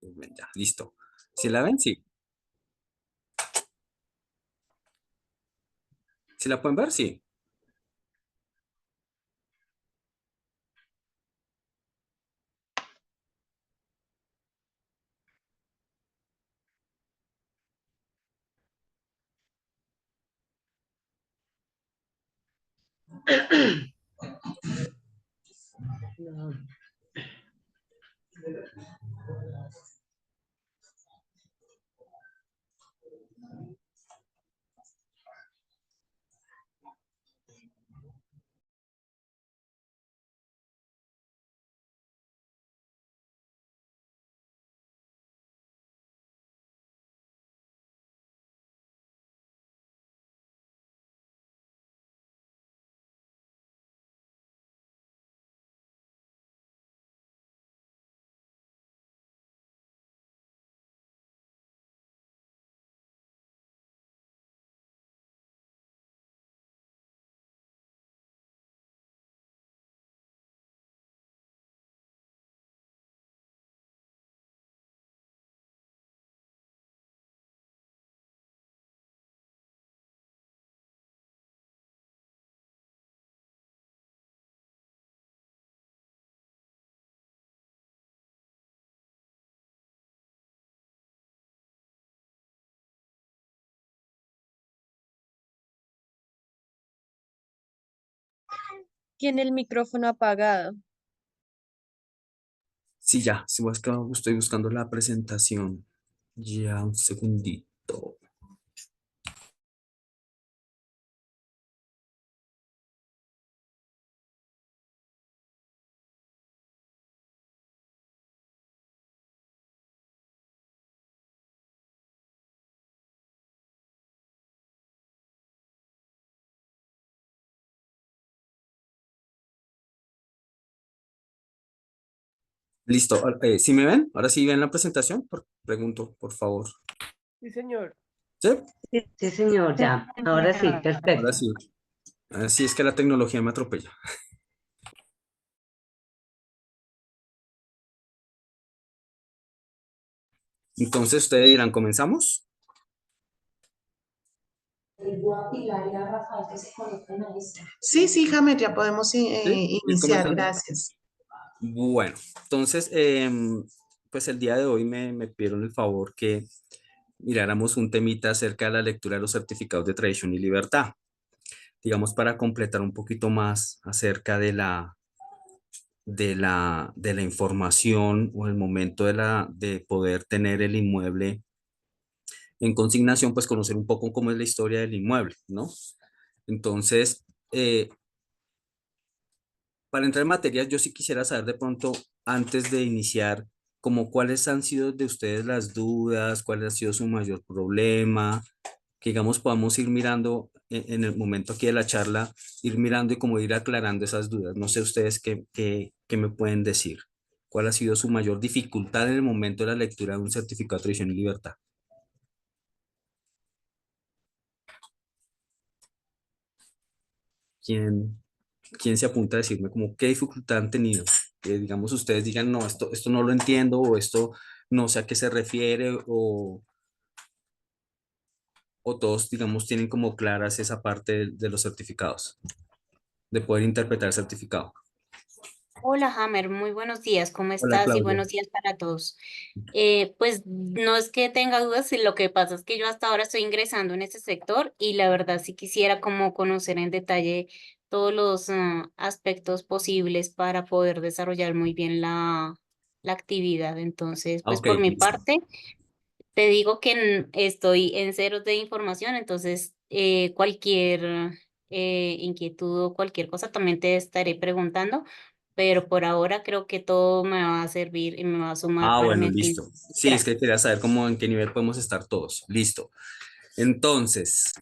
Ya, listo. ¿Sí la ven? Sí. ¿Sí la pueden ver? Sí. No. Tiene el micrófono apagado. Sí, ya. Sí, estoy buscando la presentación. Ya, un segundito. Listo. ¿Sí me ven? ¿Ahora sí ven la presentación? Pregunto, por favor. Sí, señor. ¿Sí? Sí, señor, ya. Ahora sí, Ahora perfecto. sí. Así es que la tecnología me atropella. Entonces ustedes dirán, ¿comenzamos? Sí, sí, Jamet, ya podemos Sí, ir iniciar, comenzando. gracias. Bueno, entonces, pues el día de hoy me pidieron el favor que miráramos un temita acerca de la lectura de los certificados de traición y libertad, digamos, para completar un poquito más acerca de la información o el momento de poder tener el inmueble en consignación, pues conocer un poco cómo es la historia del inmueble, ¿no? Entonces, para entrar en materia, yo sí quisiera saber de pronto, antes de iniciar, como cuáles han sido de ustedes las dudas, cuál ha sido su mayor problema, que digamos podamos ir mirando en el momento aquí de la charla, ir mirando y como ir aclarando esas dudas. No sé ustedes qué me pueden decir. ¿Cuál ha sido su mayor dificultad en el momento de la lectura de un certificado de tradición y libertad? ¿Quién, quién se apunta a decirme como qué dificultad han tenido? Que digamos ustedes digan, no, esto no lo entiendo o esto no sé a qué se refiere o todos, digamos, tienen como claras esa parte de los certificados, de poder interpretar el certificado. Hola, Hammer, muy buenos días, ¿cómo Hola, estás? Y Claudia. buenos días para todos. Pues no es que tenga dudas, lo que pasa es que yo hasta ahora estoy ingresando en este sector y la verdad sí quisiera como conocer en detalle todos los aspectos posibles para poder desarrollar muy bien la actividad. Entonces, Ah, pues ok, por mi listo. parte, te digo que estoy en ceros de información, entonces cualquier inquietud o cualquier cosa también te estaré preguntando, pero por ahora creo que todo me va a servir y me va a sumar Ah, para mi bueno, actividad. listo. Sí, es que Gracias. quería saber cómo, en qué nivel podemos estar todos. Listo. Entonces,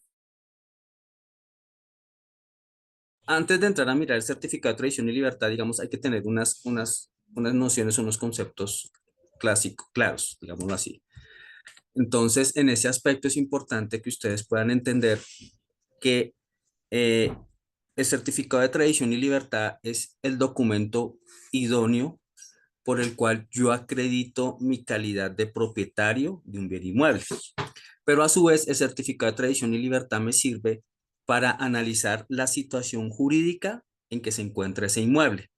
antes de entrar a mirar el certificado de tradición y libertad, digamos, hay que tener unas nociones, unos conceptos clásicos, claros, digámoslo así. Entonces, en ese aspecto es importante que ustedes puedan entender que eh, el certificado de tradición y libertad es el documento idóneo por el cual yo acredito mi calidad de propietario de un bien inmueble. Pero a su vez, el certificado de tradición y libertad me sirve para analizar la situación jurídica en que se encuentra ese inmueble,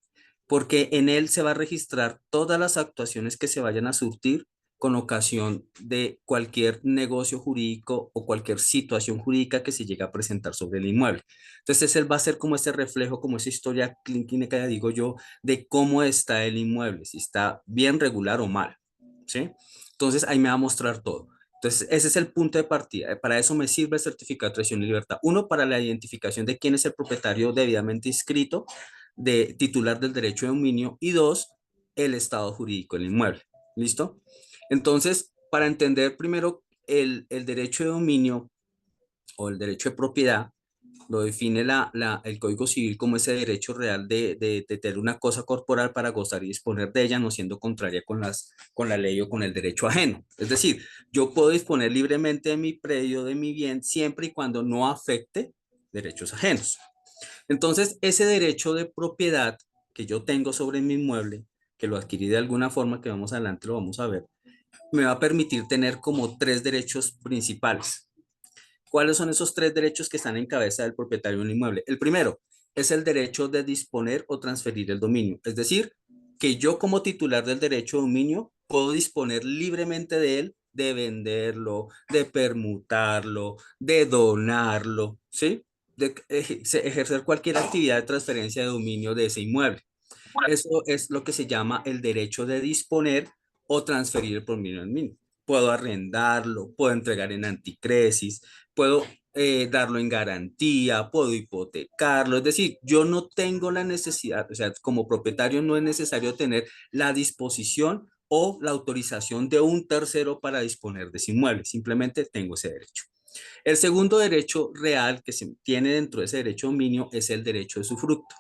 porque en él se va a registrar todas las actuaciones que se vayan a surtir con ocasión de cualquier negocio jurídico o cualquier situación jurídica que se llegue a presentar sobre el inmueble. Entonces, él va a ser como ese reflejo, como esa historia clínica, digo yo, de cómo está el inmueble, si está bien, regular o mal, ¿sí? Entonces, ahí me va a mostrar todo. Entonces, ese es el punto de partida. Para eso me sirve el certificado de tradición y libertad. Uno, para la identificación de quién es el propietario debidamente inscrito, de titular del derecho de dominio, y dos, el estado jurídico del inmueble. ¿Listo? Entonces, para entender primero el derecho de dominio o el derecho de propiedad, lo define el Código Civil como ese derecho real de tener una cosa corporal para gozar y disponer de ella, no siendo contraria con la ley o con el derecho ajeno. Es decir, yo puedo disponer libremente de mi predio, de mi bien, siempre y cuando no afecte derechos ajenos. Entonces, ese derecho de propiedad que yo tengo sobre mi inmueble, que lo adquirí de alguna forma, que vamos adelante lo vamos a ver, me va a permitir tener como tres derechos principales. ¿Cuáles son esos tres derechos que están en cabeza del propietario de un inmueble? El primero es el derecho de disponer o transferir el dominio. Es decir, que yo como titular del derecho de dominio puedo disponer libremente de él, de venderlo, de permutarlo, de donarlo, ¿sí? De ejercer cualquier actividad de transferencia de dominio de ese inmueble. Eso es lo que se llama el derecho de disponer o transferir el dominio al mismo. Puedo arrendarlo, puedo entregar en anticresis, puedo darlo en garantía, puedo hipotecarlo. Es decir, yo no tengo la necesidad, o sea, como propietario no es necesario tener la disposición o la autorización de un tercero para disponer de ese inmueble. Simplemente tengo ese derecho. El segundo derecho real que se tiene dentro de ese derecho de dominio es el derecho de usufructo,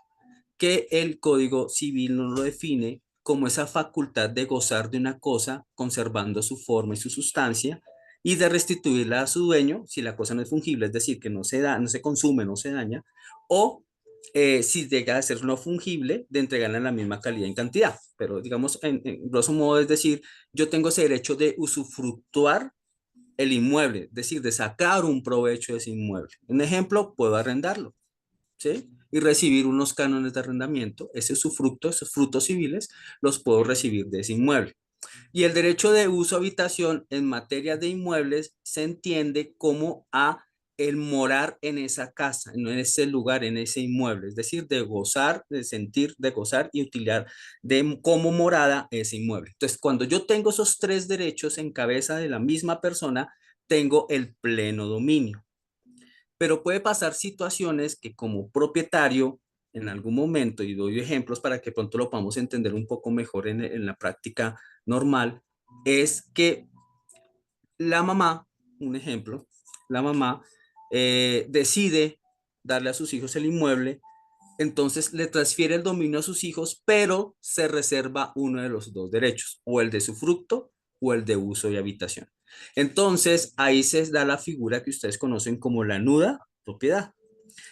que el Código Civil nos lo define como esa facultad de gozar de una cosa conservando su forma y su sustancia y de restituirla a su dueño si la cosa no es fungible, es decir, que no se da, no se consume, no se daña, o si llega a ser no fungible, de entregarla en la misma calidad y cantidad. Pero digamos, en grosso modo, es decir, yo tengo ese derecho de usufructuar el inmueble, es decir, de sacar un provecho de ese inmueble. Un ejemplo, puedo arrendarlo, ¿sí? Y recibir unos cánones de arrendamiento, ese es su fruto, esos frutos civiles, los puedo recibir de ese inmueble. Y el derecho de uso habitación en materia de inmuebles se entiende como a el morar en esa casa, en ese lugar, en ese inmueble, es decir, de gozar, de sentir, de gozar y utilizar como morada ese inmueble. Entonces, cuando yo tengo esos tres derechos en cabeza de la misma persona, tengo el pleno dominio. Pero puede pasar situaciones que como propietario, en algún momento, y doy ejemplos para que pronto lo podamos entender un poco mejor en la práctica normal, es que la mamá, un ejemplo, la mamá decide darle a sus hijos el inmueble, entonces le transfiere el dominio a sus hijos, pero se reserva uno de los dos derechos, o el de usufructo o el de uso y habitación. Entonces, ahí se da la figura que ustedes conocen como la nuda propiedad.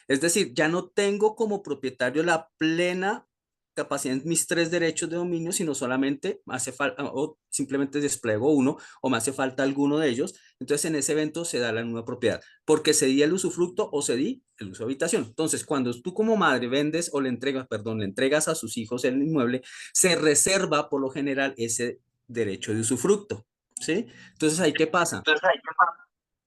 Es decir, ya no tengo como propietario la plena capacidad en mis tres derechos de dominio, sino solamente hace falta o simplemente despliego uno o me hace falta alguno de ellos. Entonces, en ese evento se da la nueva propiedad, porque cedí el usufructo o cedí el uso de habitación. Entonces, cuando tú como madre vendes o le entregas, perdón, le entregas a sus hijos el inmueble, se reserva por lo general ese derecho de usufructo, ¿sí? Entonces, ¿ahí qué pasa?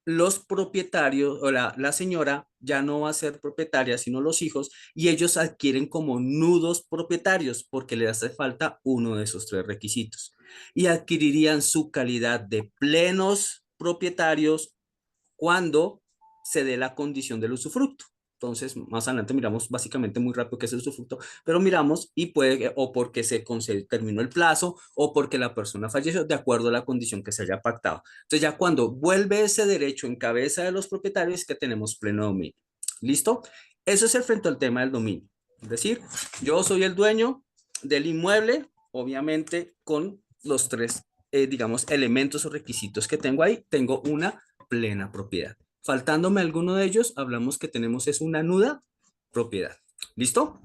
Los propietarios o la señora ya no va a ser propietaria, sino los hijos, y ellos adquieren como nudos propietarios porque le hace falta uno de esos tres requisitos. Y adquirirían su calidad de plenos propietarios cuando se dé la condición del usufructo. Entonces, más adelante miramos básicamente muy rápido qué es el usufructo, pero miramos y puede, o porque terminó el plazo, o porque la persona falleció, de acuerdo a la condición que se haya pactado. Entonces, ya cuando vuelve ese derecho en cabeza de los propietarios, es que tenemos pleno dominio. ¿Listo? Eso es el frente al tema del dominio. Es decir, yo soy el dueño del inmueble, obviamente con los tres, digamos, elementos o requisitos que tengo ahí, tengo una plena propiedad. Faltándome alguno de ellos, hablamos que tenemos es una nuda propiedad. ¿Listo?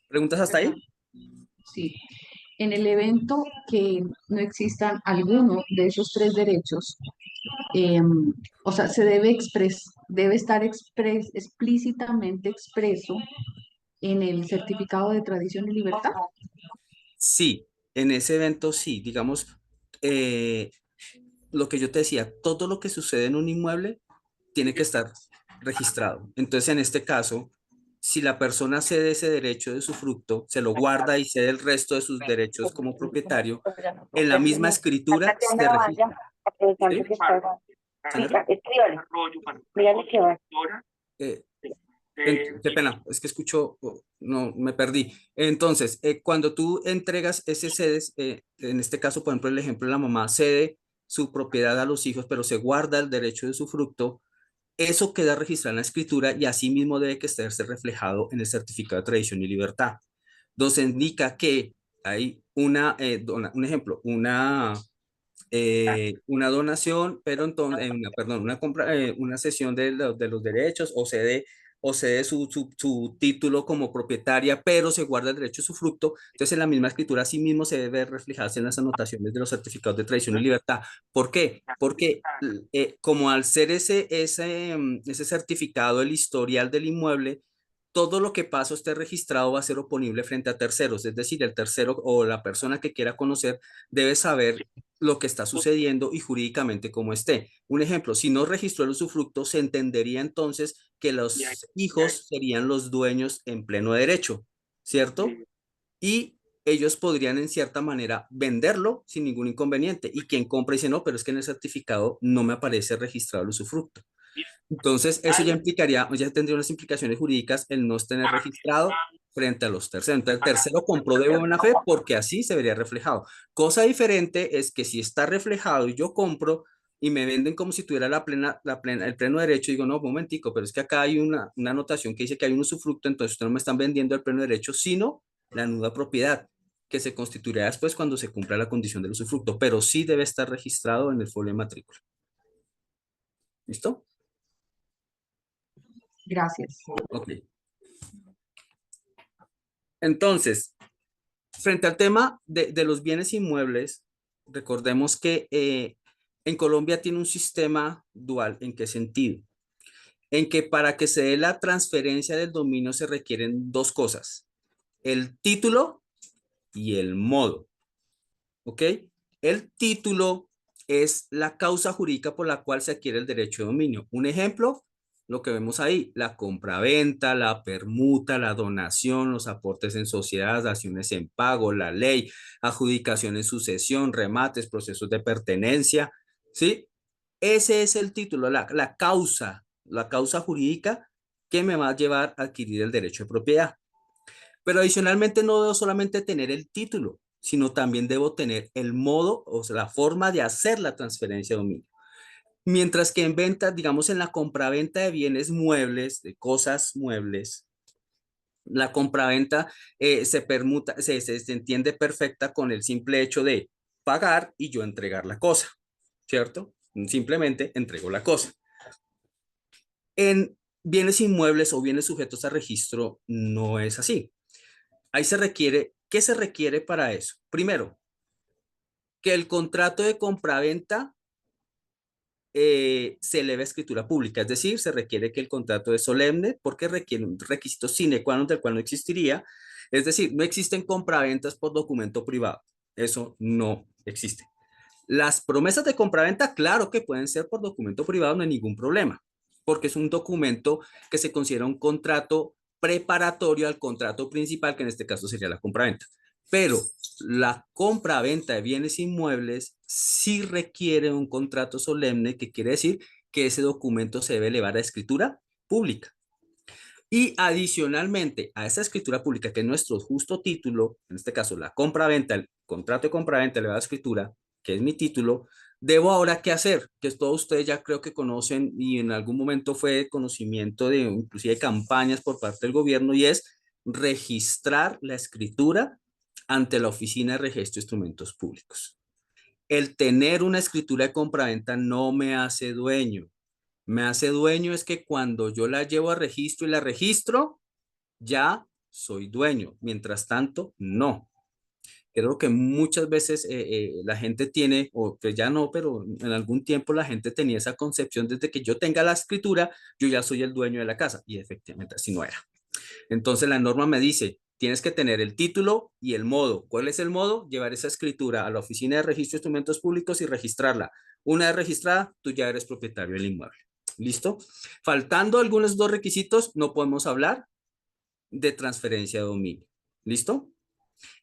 ¿Preguntas hasta ahí? Sí. En el evento que no existan alguno de esos tres derechos, o sea, se debe estar explícitamente expreso en el certificado de tradición y libertad. Sí, en ese evento sí, digamos, eh, lo que yo te decía, todo lo que sucede en un inmueble tiene que estar registrado. Entonces, en este caso, si la persona cede ese derecho de usufructo, se lo guarda y cede el resto de sus derechos como propietario, en la misma escritura se registra. ¿Sí? Señora, eh, qué pena, es que escucho, no, me perdí. Entonces, cuando tú entregas ese cedes, en este caso, por ejemplo, el ejemplo de la mamá cede su propiedad a los hijos, pero se guarda el derecho de usufructo, eso queda registrado en la escritura y así mismo debe que estarse reflejado en el certificado de tradición y libertad, donde se indica que hay un ejemplo, una donación, pero entonces, perdón, una compra, una cesión de los derechos o cede su título como propietaria, pero se guarda el derecho de su fruto. Entonces, en la misma escritura, así mismo se debe reflejarse en las anotaciones de los certificados de tradición y libertad. ¿Por qué? Porque como al ser ese certificado, el historial del inmueble, todo lo que pasa esté registrado va a ser oponible frente a terceros, es decir, el tercero o la persona que quiera conocer debe saber lo que está sucediendo y jurídicamente cómo esté. Un ejemplo, si no registró el usufructo, se entendería entonces que los hijos serían los dueños en pleno derecho, ¿cierto? Y ellos podrían en cierta manera venderlo sin ningún inconveniente. Y quien compra dice, no, pero es que en el certificado no me aparece registrado el usufructo. Entonces, eso ya implicaría, ya tendría unas implicaciones jurídicas el no tener registrado frente a los terceros. Entonces, el tercero compró de buena fe porque así se vería reflejado. Cosa diferente es que si está reflejado y yo compro y me venden como si tuviera el pleno derecho, digo, no, un momentico, pero es que acá hay una anotación que dice que hay un usufructo, entonces ustedes no me están vendiendo el pleno derecho, sino la nuda propiedad, que se constituirá después cuando se cumpla la condición del usufructo, pero sí debe estar registrado en el folio de matrícula. ¿Listo? Gracias. Ok. Entonces, frente al tema de los bienes inmuebles, recordemos que en Colombia tiene un sistema dual. ¿En qué sentido? En que para que se dé la transferencia del dominio se requieren dos cosas, el título y el modo. ¿Ok? El título es la causa jurídica por la cual se adquiere el derecho de dominio. Un ejemplo, lo que vemos ahí, la compraventa, la permuta, la donación, los aportes en sociedad, daciones en pago, la ley, adjudicación en sucesión, remates, procesos de pertenencia, ¿sí? Ese es el título, la causa jurídica que me va a llevar a adquirir el derecho de propiedad. Pero adicionalmente no debo solamente tener el título, sino también debo tener el modo, o sea, la forma de hacer la transferencia de dominio. Mientras que en venta, digamos en la compraventa de bienes muebles, de cosas muebles, la compraventa se entiende perfecta con el simple hecho de pagar y yo entregar la cosa, ¿cierto? Simplemente entrego la cosa. En bienes inmuebles o bienes sujetos a registro no es así. Ahí se requiere, ¿qué se requiere para eso? Primero, que el contrato de compraventa se eleve a escritura pública, es decir, se requiere que el contrato es solemne porque requiere un requisito sine qua non del cual no existiría, es decir, no existen compraventas por documento privado, eso no existe. Las promesas de compraventa, claro que pueden ser por documento privado, no hay ningún problema, porque es un documento que se considera un contrato preparatorio al contrato principal, que en este caso sería la compraventa. Pero la compra-venta de bienes inmuebles sí requiere un contrato solemne, que quiere decir que ese documento se debe elevar a escritura pública. Y adicionalmente a esa escritura pública, que es nuestro justo título, en este caso la compra-venta, el contrato de compra-venta elevado a escritura, que es mi título, debo ahora qué hacer, que todos ustedes ya creo que conocen y en algún momento fue conocimiento de inclusive campañas por parte del gobierno, y es registrar la escritura ante la Oficina de Registro de Instrumentos Públicos. El tener una escritura de compraventa no me hace dueño. Me hace dueño es que cuando yo la llevo a registro y la registro, ya soy dueño. Mientras tanto, no. Creo que muchas veces la gente tiene, o pues ya no, pero en algún tiempo la gente tenía esa concepción desde que yo tenga la escritura, yo ya soy el dueño de la casa. Y efectivamente así no era. Entonces la norma me dice, tienes que tener el título y el modo. ¿Cuál es el modo? Llevar esa escritura a la oficina de registro de instrumentos públicos y registrarla. Una vez registrada, tú ya eres propietario del inmueble. ¿Listo? Faltando algunos dos requisitos, no podemos hablar de transferencia de dominio. ¿Listo?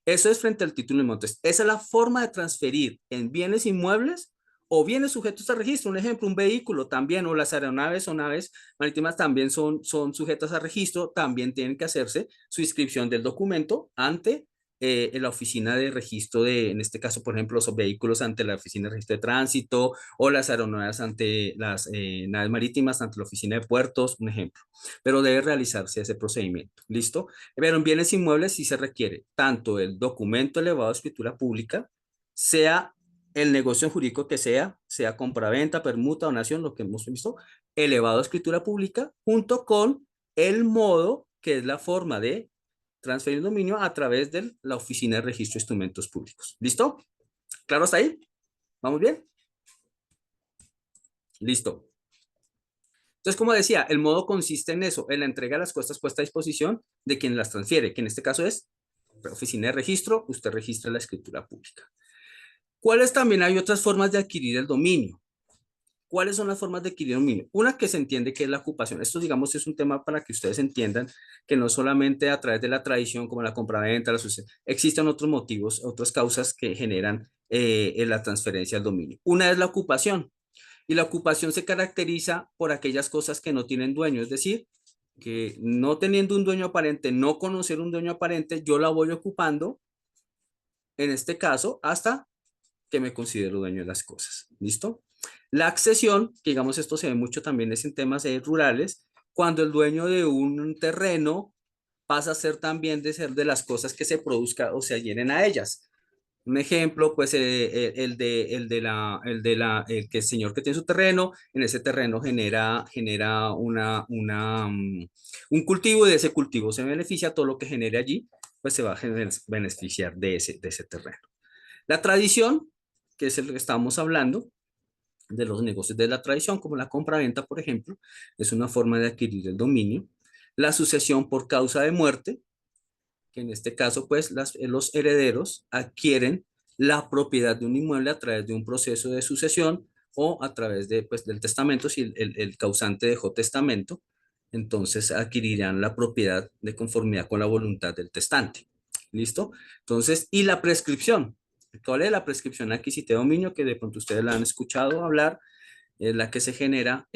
Eso es frente al título y montes. Esa es la forma de transferir en bienes inmuebles o bienes sujetos a registro. Un ejemplo, un vehículo también, o las aeronaves o naves marítimas también son sujetas a registro, también tienen que hacerse su inscripción del documento ante la oficina de registro en este caso, por ejemplo, los vehículos ante la oficina de registro de tránsito o las aeronaves ante las naves marítimas ante la oficina de puertos, un ejemplo. Pero debe realizarse ese procedimiento. ¿Listo? Pero en bienes inmuebles sí se requiere tanto el documento elevado a escritura pública, sea el negocio jurídico que sea compraventa, permuta, donación, lo que hemos visto, elevado a escritura pública, junto con el modo, que es la forma de transferir dominio a través de la oficina de registro de instrumentos públicos. ¿Listo? ¿Claro hasta ahí? ¿Vamos bien? Listo. Entonces, como decía, el modo consiste en eso, en la entrega de las cosas puestas a disposición de quien las transfiere, que en este caso es la oficina de registro, usted registra la escritura pública. ¿Cuáles también hay otras formas de adquirir el dominio? ¿Cuáles son las formas de adquirir el dominio? Una que se entiende que es la ocupación. Esto, digamos, es un tema para que ustedes entiendan que no solamente a través de la tradición como la compraventa, existen otros motivos, otras causas que generan la transferencia del dominio. Una es la ocupación. Y la ocupación se caracteriza por aquellas cosas que no tienen dueño, es decir, que no teniendo un dueño aparente, no conocer un dueño aparente, yo la voy ocupando, en este caso, hasta que me considero dueño de las cosas. ¿Listo? La accesión, que digamos esto se ve mucho también es en temas rurales, cuando el dueño de un terreno pasa a ser también de ser de las cosas que se produzcan o se adhieren a ellas. Un ejemplo, pues el que el señor que tiene su terreno, en ese terreno genera un cultivo y de ese cultivo se beneficia, todo lo que genere allí, pues se va a beneficiar de ese terreno. La tradición, que es el que estábamos hablando, de los negocios de la tradición, como la compraventa, por ejemplo, es una forma de adquirir el dominio. La sucesión por causa de muerte, que en este caso, pues, los herederos adquieren la propiedad de un inmueble a través de un proceso de sucesión o a través de, pues, del testamento, si el causante dejó testamento, entonces adquirirán la propiedad de conformidad con la voluntad del testante. ¿Listo? Entonces, y la prescripción. ¿Cuál es la prescripción adquisitiva de dominio? Que de pronto ustedes la han escuchado hablar, es la que se genera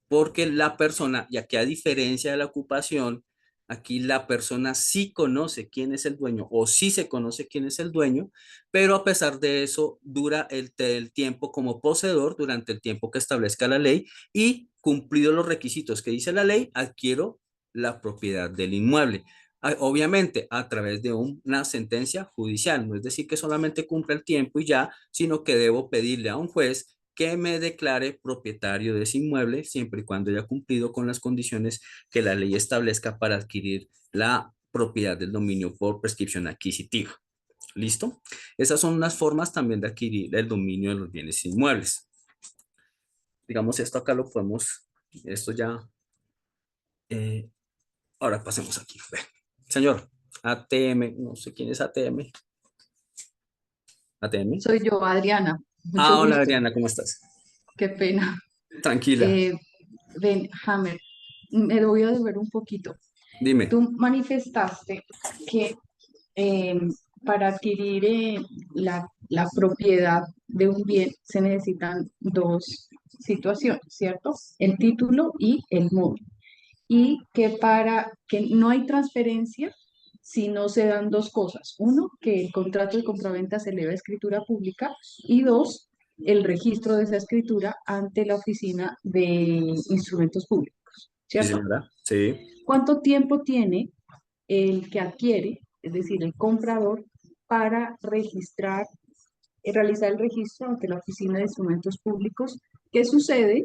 porque la persona, ya que a diferencia de la ocupación, aquí la persona sí conoce quién es el dueño o sí se conoce quién es el dueño, pero a pesar de eso dura el tiempo como poseedor durante el tiempo que establezca la ley y cumplidos los requisitos que dice la ley, adquiero la propiedad del inmueble. Obviamente a través de una sentencia judicial, no es decir que solamente cumple el tiempo y ya, sino que debo pedirle a un juez que me declare propietario de ese inmueble siempre y cuando haya cumplido con las condiciones que la ley establezca para adquirir la propiedad del dominio por prescripción adquisitiva. ¿Listo? Esas son unas formas también de adquirir el dominio de los bienes inmuebles. Digamos, esto acá lo podemos, esto ya, ahora pasemos aquí. Señor, ATM, no sé quién es ATM. ATM. Soy yo, Adriana. Mucho Hola gusto. Adriana, ¿cómo estás? Qué pena. Tranquila, Ven, Hammer, me voy a devolver un poquito. dime. Tú manifestaste que eh, para adquirir la propiedad de un bien se necesitan dos situaciones, ¿cierto? El título y el modo. Y que para que no hay transferencia si no se dan dos cosas. Uno, que el contrato de compraventa se eleve a escritura pública y dos, el registro de esa escritura ante la oficina de instrumentos públicos, Sí, ¿cierto? señora. Sí. ¿Cuánto tiempo tiene el que adquiere, es decir, el comprador, para registrar, realizar el registro ante la oficina de instrumentos públicos? ¿Qué sucede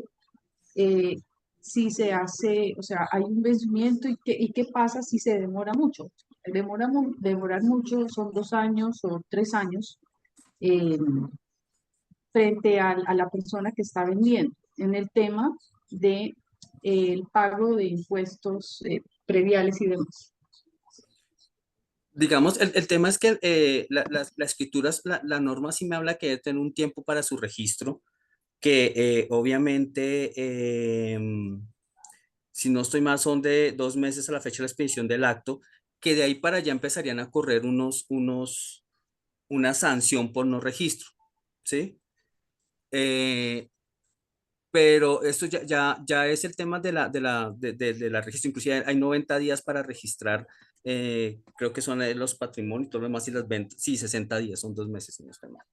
eh, si se hace, o sea, hay un vencimiento y qué pasa si se demora mucho? demorar mucho, son 2 años o 3 años, eh, frente a la persona que está vendiendo en el tema de el pago de impuestos prediales y demás. Digamos, el tema es que la escritura, la norma sí me habla que debe tener un tiempo para su registro, que obviamente, si no estoy mal, son de 2 meses a la fecha de la expedición del acto, que de ahí para allá empezarían a correr una sanción por no registro, ¿sí? Eh, pero esto ya es el tema de la registro. Inclusive hay 90 días para registrar, creo que son los patrimonios, todo lo demás y las ventas. Sí, 60 días, son 2 meses, si no estoy mal.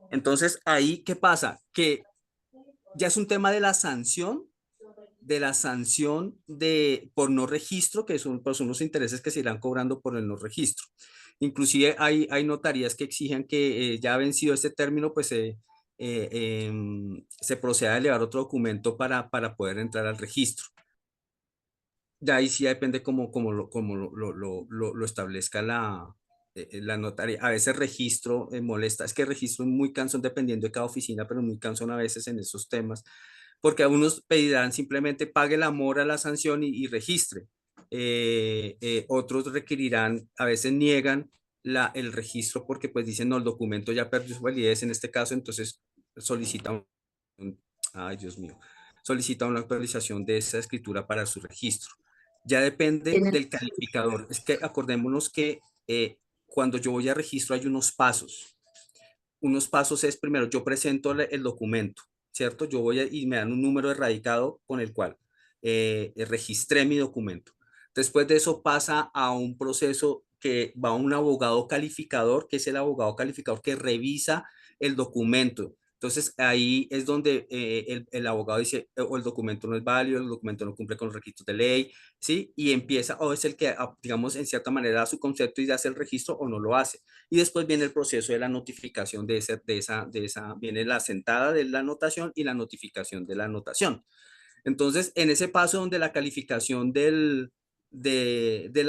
Entonces, ahí, ¿qué pasa? Que ya es un tema de por no registro, que son pues, unos intereses que se irán cobrando por el no registro. Inclusive hay notarías que exigen que ya vencido este término, pues se proceda a elevar otro documento para poder entrar al registro. Ya ahí sí depende cómo lo establezca la notaría. A veces registro molesta, es que registro es muy cansón dependiendo de cada oficina, pero muy cansón a veces en esos temas, porque a unos pedirán simplemente pague la mora, la sanción y registre. Otros requerirán, a veces niegan el registro porque pues dicen no, el documento ya perdió su validez en este caso, entonces solicitan, ay Dios mío, solicita una actualización de esa escritura para su registro. Ya depende Tienen- del calificador. Es que acordémonos que cuando yo voy a registro hay unos pasos. Unos pasos es primero, yo presento el documento, ¿cierto? Y me dan un número de radicado con el cual registré mi documento. Después de eso pasa a un proceso que va a un abogado calificador, que es el abogado calificador que revisa el documento. Entonces ahí es donde el abogado dice o el documento no es válido, el documento no cumple con los requisitos de ley, ¿sí? Y empieza, o es el que, digamos, en cierta manera da su concepto y hace el registro o no lo hace. Y después viene el proceso de la notificación viene la sentada de la anotación y la notificación de la anotación. Entonces, en ese paso donde la calificación del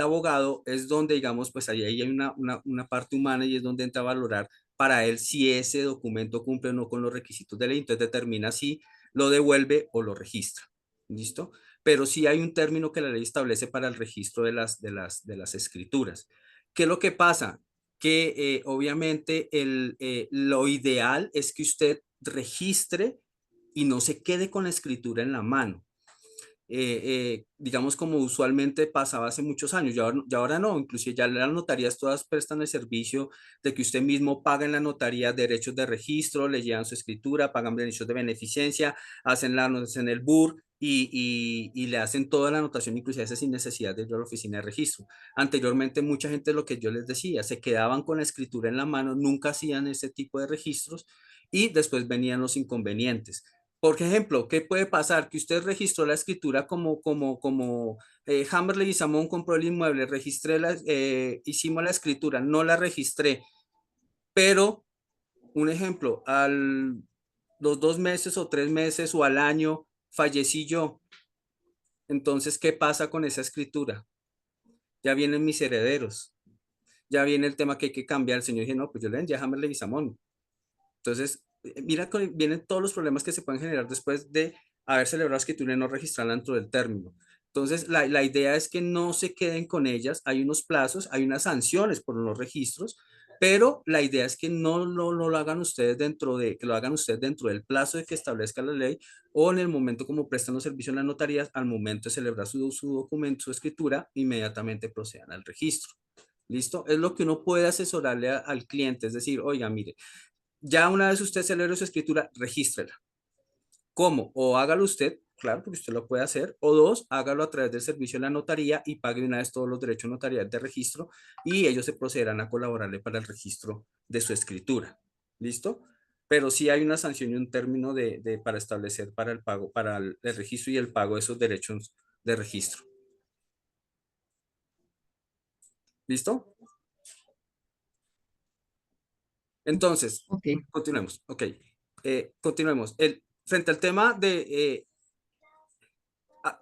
abogado es donde, digamos, pues ahí hay una parte humana y es donde entra a valorar para él si ese documento cumple o no con los requisitos de ley, entonces determina si lo devuelve o lo registra. ¿Listo? Pero sí hay un término que la ley establece para el registro de las escrituras. ¿Qué es lo que pasa? Que obviamente lo ideal es que usted registre y no se quede con la escritura en la mano. Digamos como usualmente pasaba hace muchos años, ya ahora no, inclusive ya las notarías todas prestan el servicio de que usted mismo paga en la notaría derechos de registro, le llevan su escritura, pagan derechos de beneficencia, hacen la anotación en el BUR y le hacen toda la anotación, inclusive a veces sin necesidad de ir a la oficina de registro. Anteriormente mucha gente, lo que yo les decía, se quedaban con la escritura en la mano, nunca hacían ese tipo de registros y después venían los inconvenientes. Por ejemplo, ¿qué puede pasar? Que usted registró la escritura como Hammerley y Samón compró el inmueble, hicimos la escritura, no la registré, pero un ejemplo, los 2 meses o 3 meses o al año fallecí yo. Entonces, ¿qué pasa con esa escritura? Ya vienen mis herederos, ya viene el tema que hay que cambiar. El señor dice, no, pues yo le vendí a Hammerley y Samón. Entonces, mira, vienen todos los problemas que se pueden generar después de haber celebrado escritura y no registrarla dentro del término. Entonces, la idea es que no se queden con ellas. Hay unos plazos, hay unas sanciones por los registros, pero la idea es que no lo hagan ustedes que lo hagan ustedes dentro del plazo de que establezca la ley o en el momento como prestan los servicios en la notaría, al momento de celebrar su documento, su escritura, inmediatamente procedan al registro. ¿Listo? Es lo que uno puede asesorarle al cliente, es decir, oiga, mire, ya una vez usted celebre su escritura, regístrela. ¿Cómo? O hágalo usted, claro, porque usted lo puede hacer, o dos, hágalo a través del servicio de la notaría y pague una vez todos los derechos notariales de registro y ellos se procederán a colaborarle para el registro de su escritura. ¿Listo? Pero sí hay una sanción y un término para establecer para el pago, para el registro y el pago de esos derechos de registro. ¿Listo? Entonces, Ok. continuemos. Ok. Continuemos. Frente al tema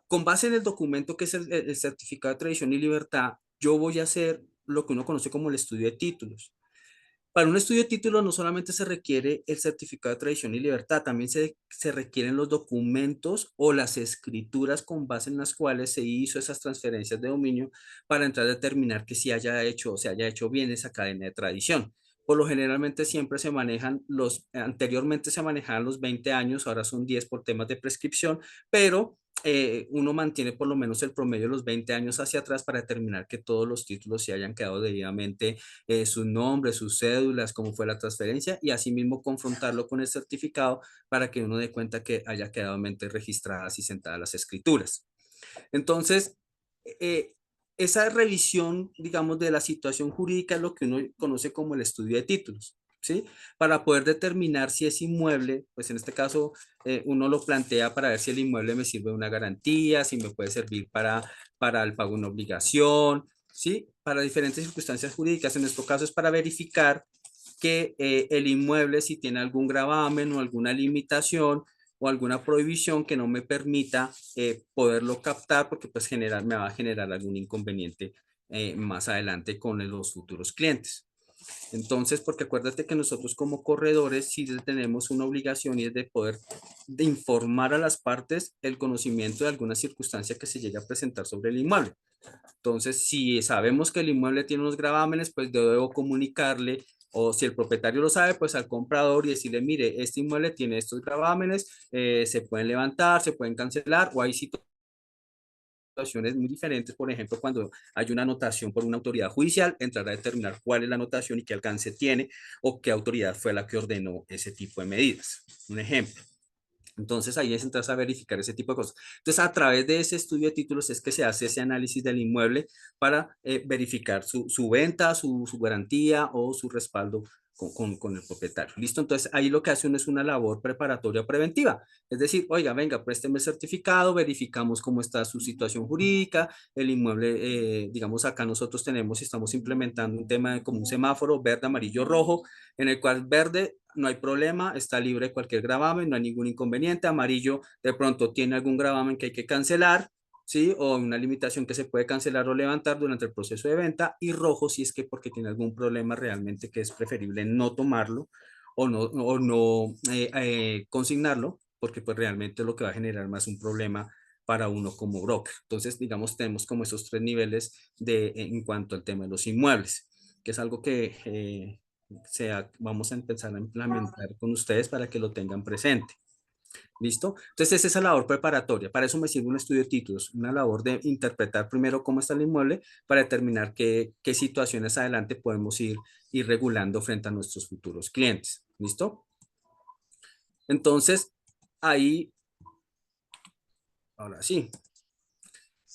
con base en el documento que es el certificado de tradición y libertad, yo voy a hacer lo que uno conoce como el estudio de títulos. Para un estudio de títulos no solamente se requiere el certificado de tradición y libertad, también se requieren los documentos o las escrituras con base en las cuales se hizo esas transferencias de dominio para entrar a determinar que se haya hecho bien esa cadena de tradición. Por lo generalmente siempre se manejan anteriormente se manejaban los 20 años, ahora son 10 por temas de prescripción, pero uno mantiene por lo menos el promedio de los 20 años hacia atrás para determinar que todos los títulos se hayan quedado debidamente sus nombres, sus cédulas, cómo fue la transferencia y asimismo confrontarlo con el certificado para que uno dé cuenta que haya quedado mente registradas y sentadas las escrituras. Entonces, eh, esa revisión, digamos, de la situación jurídica es lo que uno conoce como el estudio de títulos, ¿sí? Para poder determinar si es inmueble, pues en este caso uno lo plantea para ver si el inmueble me sirve de una garantía, si me puede servir para el pago de una obligación, ¿sí? Para diferentes circunstancias jurídicas. En nuestro caso es para verificar que el inmueble, si tiene algún gravamen o alguna limitación o alguna prohibición que no me permita poderlo captar, porque pues me va a generar algún inconveniente más adelante con los futuros clientes. Entonces, porque acuérdate que nosotros como corredores sí tenemos una obligación y es de poder de informar a las partes el conocimiento de alguna circunstancia que se llegue a presentar sobre el inmueble. Entonces, si sabemos que el inmueble tiene unos gravámenes, pues debo comunicarle, o si el propietario lo sabe, pues al comprador y decirle, mire, este inmueble tiene estos gravámenes, se pueden levantar, se pueden cancelar, o hay situaciones muy diferentes, por ejemplo, cuando hay una anotación por una autoridad judicial, entrar a determinar cuál es la anotación y qué alcance tiene, o qué autoridad fue la que ordenó ese tipo de medidas. Un ejemplo. Entonces ahí es entrar a verificar ese tipo de cosas. Entonces a través de ese estudio de títulos es que se hace ese análisis del inmueble para verificar su venta, su garantía o su respaldo con el propietario. ¿Listo? Entonces ahí lo que hace uno es una labor preparatoria preventiva. Es decir, oiga, venga, présteme el certificado, verificamos cómo está su situación jurídica, el inmueble, digamos acá nosotros tenemos y estamos implementando un tema como un semáforo verde, amarillo, rojo, en el cual verde no hay problema, está libre de cualquier gravamen, no hay ningún inconveniente. Amarillo, de pronto tiene algún gravamen que hay que cancelar, ¿sí? O una limitación que se puede cancelar o levantar durante el proceso de venta. Y rojo, si es que porque tiene algún problema realmente que es preferible no tomarlo o no consignarlo, porque pues realmente lo que va a generar más un problema para uno como broker. Entonces, digamos, tenemos como esos tres niveles en cuanto al tema de los inmuebles, que es algo que vamos a empezar a implementar con ustedes para que lo tengan presente. ¿Listo? Entonces, esa es la labor preparatoria. Para eso me sirve un estudio de títulos, una labor de interpretar primero cómo está el inmueble para determinar qué situaciones adelante podemos ir regulando frente a nuestros futuros clientes. ¿Listo? Entonces, ahí, ahora sí.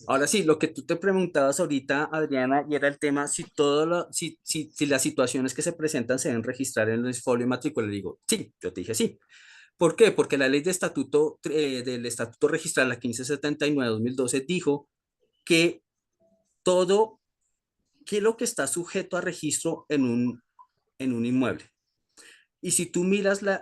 Ahora sí, lo que tú te preguntabas ahorita, Adriana, y era el tema si las situaciones que se presentan se deben registrar en el folio de matrícula. Le digo, sí, yo te dije sí. ¿Por qué? Porque la ley de del estatuto registral, la 1579-2012, dijo que todo, que lo que está sujeto a registro en un inmueble. Y si tú miras la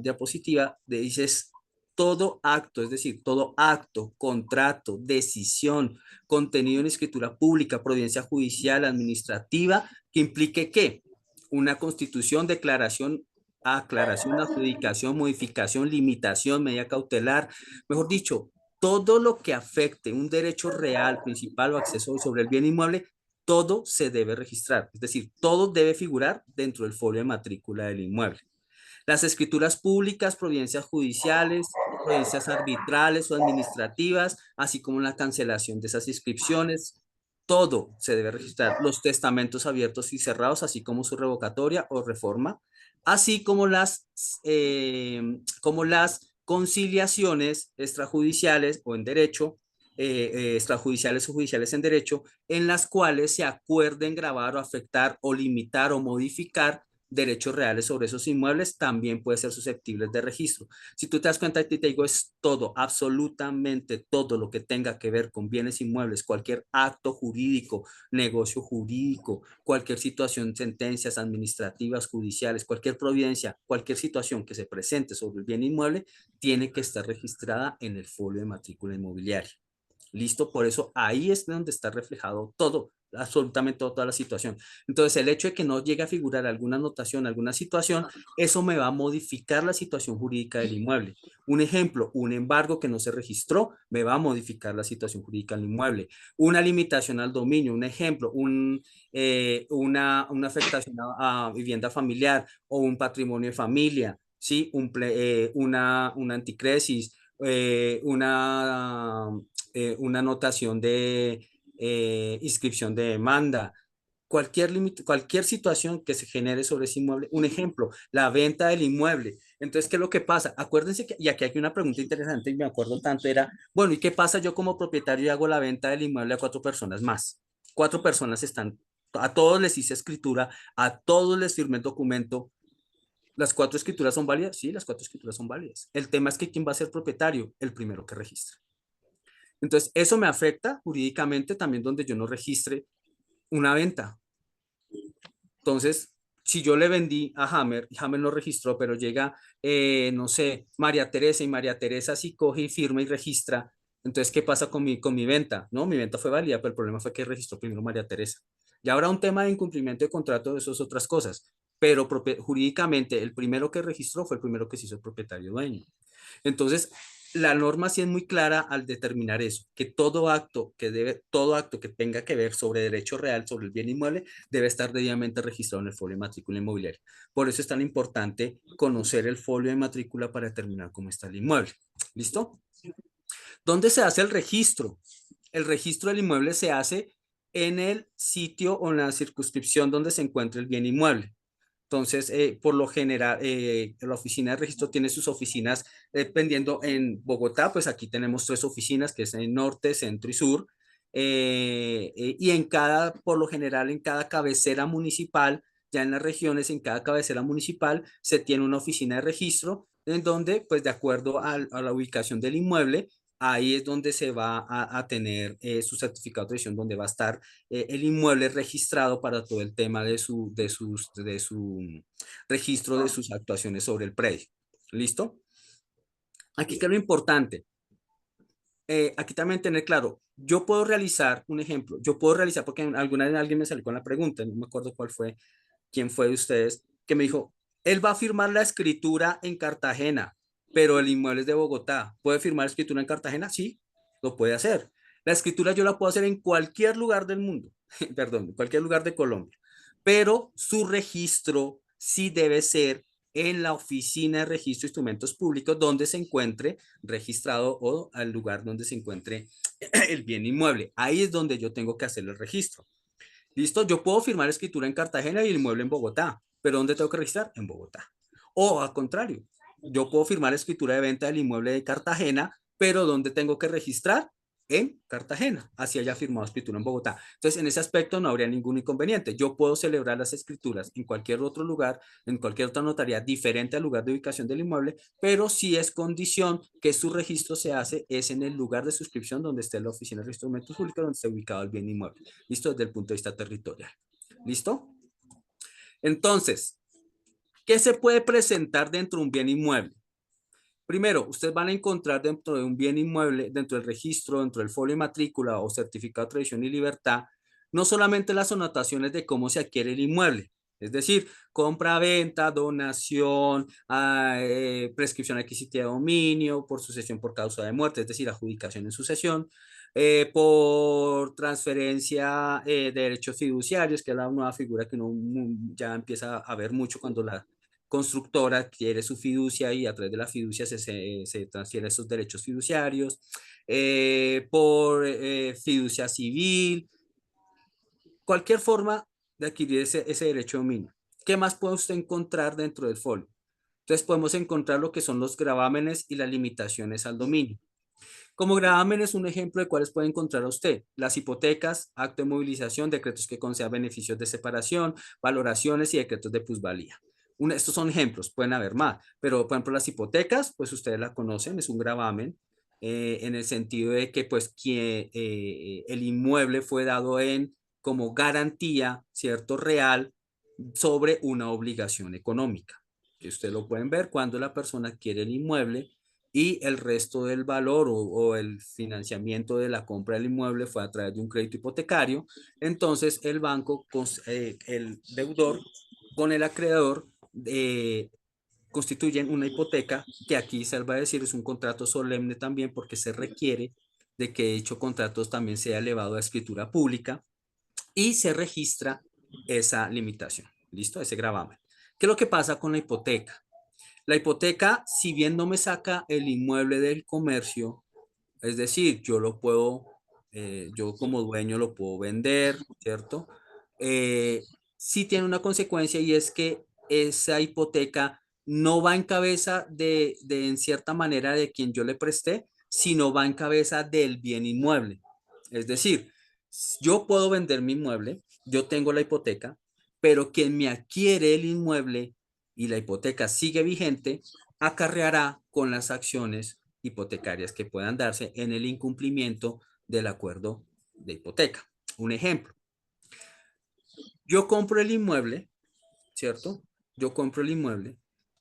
diapositiva, dices todo acto, es decir, todo acto, contrato, decisión, contenido en escritura pública, providencia judicial, administrativa, que implique ¿qué? Una constitución, declaración, aclaración, adjudicación, modificación, limitación, medida cautelar, mejor dicho, todo lo que afecte un derecho real, principal o accesorio sobre el bien inmueble, todo se debe registrar, es decir, todo debe figurar dentro del folio de matrícula del inmueble. Las escrituras públicas, providencias judiciales, providencias arbitrales o administrativas, así como la cancelación de esas inscripciones, todo se debe registrar. Los testamentos abiertos y cerrados, así como su revocatoria o reforma, así como las conciliaciones extrajudiciales o en derecho, extrajudiciales o judiciales en derecho, en las cuales se acuerden grabar o afectar o limitar o modificar derechos reales sobre esos inmuebles, también puede ser susceptibles de registro. Si tú te das cuenta, te digo, es todo, absolutamente todo lo que tenga que ver con bienes inmuebles, cualquier acto jurídico, negocio jurídico, cualquier situación, sentencias administrativas, judiciales, cualquier providencia, cualquier situación que se presente sobre el bien inmueble, tiene que estar registrada en el folio de matrícula inmobiliaria. ¿Listo? Por eso ahí es donde está reflejado todo absolutamente toda la situación. Entonces, el hecho de que no llegue a figurar alguna anotación, alguna situación, eso me va a modificar la situación jurídica del inmueble. Un ejemplo, un embargo que no se registró, me va a modificar la situación jurídica del inmueble. Una limitación al dominio, un ejemplo, una afectación a vivienda familiar o un patrimonio de familia, ¿sí? Una anticresis, una anotación de inscripción de demanda, cualquier situación que se genere sobre ese inmueble. Un ejemplo, la venta del inmueble. Entonces, ¿qué es lo que pasa? Acuérdense que, y aquí hay una pregunta interesante y me acuerdo tanto, era, bueno, ¿y qué pasa yo como propietario y hago la venta del inmueble a 4 personas más? 4 personas están, a todos les hice escritura, a todos les firmé el documento. ¿Las 4 escrituras son válidas? Sí, las 4 escrituras son válidas. El tema es que ¿quién va a ser propietario? El primero que registra. Entonces, eso me afecta jurídicamente también donde yo no registre una venta. Entonces, si yo le vendí a Hammer, y Hammer no registró, pero llega, no sé, María Teresa, y María Teresa sí coge y firma y registra, entonces, ¿qué pasa con mi venta? No, mi venta fue válida, pero el problema fue que registró primero María Teresa. Ya habrá un tema de incumplimiento de contrato, eso es otras cosas, pero jurídicamente el primero que registró fue el primero que se hizo propietario dueño. Entonces, la norma sí es muy clara al determinar eso, que todo acto que tenga que ver sobre derecho real, sobre el bien inmueble, debe estar debidamente registrado en el folio de matrícula inmobiliaria. Por eso es tan importante conocer el folio de matrícula para determinar cómo está el inmueble. ¿Listo? ¿Dónde se hace el registro? El registro del inmueble se hace en el sitio o en la circunscripción donde se encuentra el bien inmueble. Entonces, por lo general, la oficina de registro tiene sus oficinas, dependiendo en Bogotá, pues aquí tenemos 3 oficinas, que es en norte, centro y sur. Y por lo general, en cada cabecera municipal, ya en las regiones, en cada cabecera municipal, se tiene una oficina de registro, en donde, pues de acuerdo a la ubicación del inmueble, ahí es donde se va a tener su certificado de edición, donde va a estar el inmueble registrado para todo el tema de su registro de sus actuaciones sobre el predio. ¿Listo? Aquí que es lo importante. Aquí también tener claro, yo puedo realizar un ejemplo, porque alguna vez alguien me salió con la pregunta, no me acuerdo quién fue de ustedes, que me dijo, él va a firmar la escritura en Cartagena, pero el inmueble es de Bogotá. ¿Puede firmar escritura en Cartagena? Sí, lo puede hacer. La escritura yo la puedo hacer en cualquier lugar del mundo, perdón, en cualquier lugar de Colombia, pero su registro sí debe ser en la oficina de registro de instrumentos públicos donde se encuentre registrado o al lugar donde se encuentre el bien inmueble. Ahí es donde yo tengo que hacer el registro. ¿Listo? Yo puedo firmar escritura en Cartagena y el inmueble en Bogotá, pero ¿dónde tengo que registrar? En Bogotá. O al contrario, yo puedo firmar escritura de venta del inmueble de Cartagena, pero ¿dónde tengo que registrar? En Cartagena, así haya firmado escritura en Bogotá. Entonces, en ese aspecto no habría ningún inconveniente. Yo puedo celebrar las escrituras en cualquier otro lugar, en cualquier otra notaría diferente al lugar de ubicación del inmueble, pero sí es condición que su registro se hace es en el lugar de suscripción donde esté la oficina de instrumentos públicos, donde esté ubicado el bien inmueble. ¿Listo? Desde el punto de vista territorial. ¿Listo? Entonces, ¿qué se puede presentar dentro de un bien inmueble? Primero, ustedes van a encontrar dentro de un bien inmueble, dentro del registro, dentro del folio de matrícula o certificado de tradición y libertad, no solamente las anotaciones de cómo se adquiere el inmueble, es decir, compra, venta, donación, prescripción adquisitiva de dominio, por sucesión por causa de muerte, es decir, adjudicación en sucesión, por transferencia de derechos fiduciarios, que es la nueva figura que uno ya empieza a ver mucho cuando la constructora adquiere su fiducia y a través de la fiducia se transfieren esos derechos fiduciarios, por fiducia civil, cualquier forma de adquirir ese derecho de dominio. ¿Qué más puede usted encontrar dentro del folio? Entonces podemos encontrar lo que son los gravámenes y las limitaciones al dominio. Como gravámenes, un ejemplo de cuáles puede encontrar a usted: las hipotecas, acto de movilización, decretos que concedan beneficios de separación, valoraciones y decretos de plusvalía. Estos son ejemplos, pueden haber más, pero por ejemplo las hipotecas, pues ustedes la conocen, es un gravamen en el sentido de que pues el inmueble fue dado como garantía, ¿cierto? Real sobre una obligación económica. Que ustedes lo pueden ver cuando la persona adquiere el inmueble y el resto del valor o el financiamiento de la compra del inmueble fue a través de un crédito hipotecario. Entonces el banco, el deudor con el acreedor constituyen una hipoteca, que aquí se va a decir es un contrato solemne también, porque se requiere de que dicho contrato también sea elevado a escritura pública y se registra esa limitación. ¿Listo? Ese gravamen. ¿Qué es lo que pasa con la hipoteca? La hipoteca, si bien no me saca el inmueble del comercio, es decir, yo lo puedo, yo como dueño lo puedo vender, ¿cierto? Sí tiene una consecuencia, y es que esa hipoteca no va en cabeza en cierta manera, de quien yo le presté, sino va en cabeza del bien inmueble. Es decir, yo puedo vender mi inmueble, yo tengo la hipoteca, pero quien me adquiere el inmueble y la hipoteca sigue vigente, acarreará con las acciones hipotecarias que puedan darse en el incumplimiento del acuerdo de hipoteca. Un ejemplo, yo compro el inmueble, ¿cierto? Yo compro el inmueble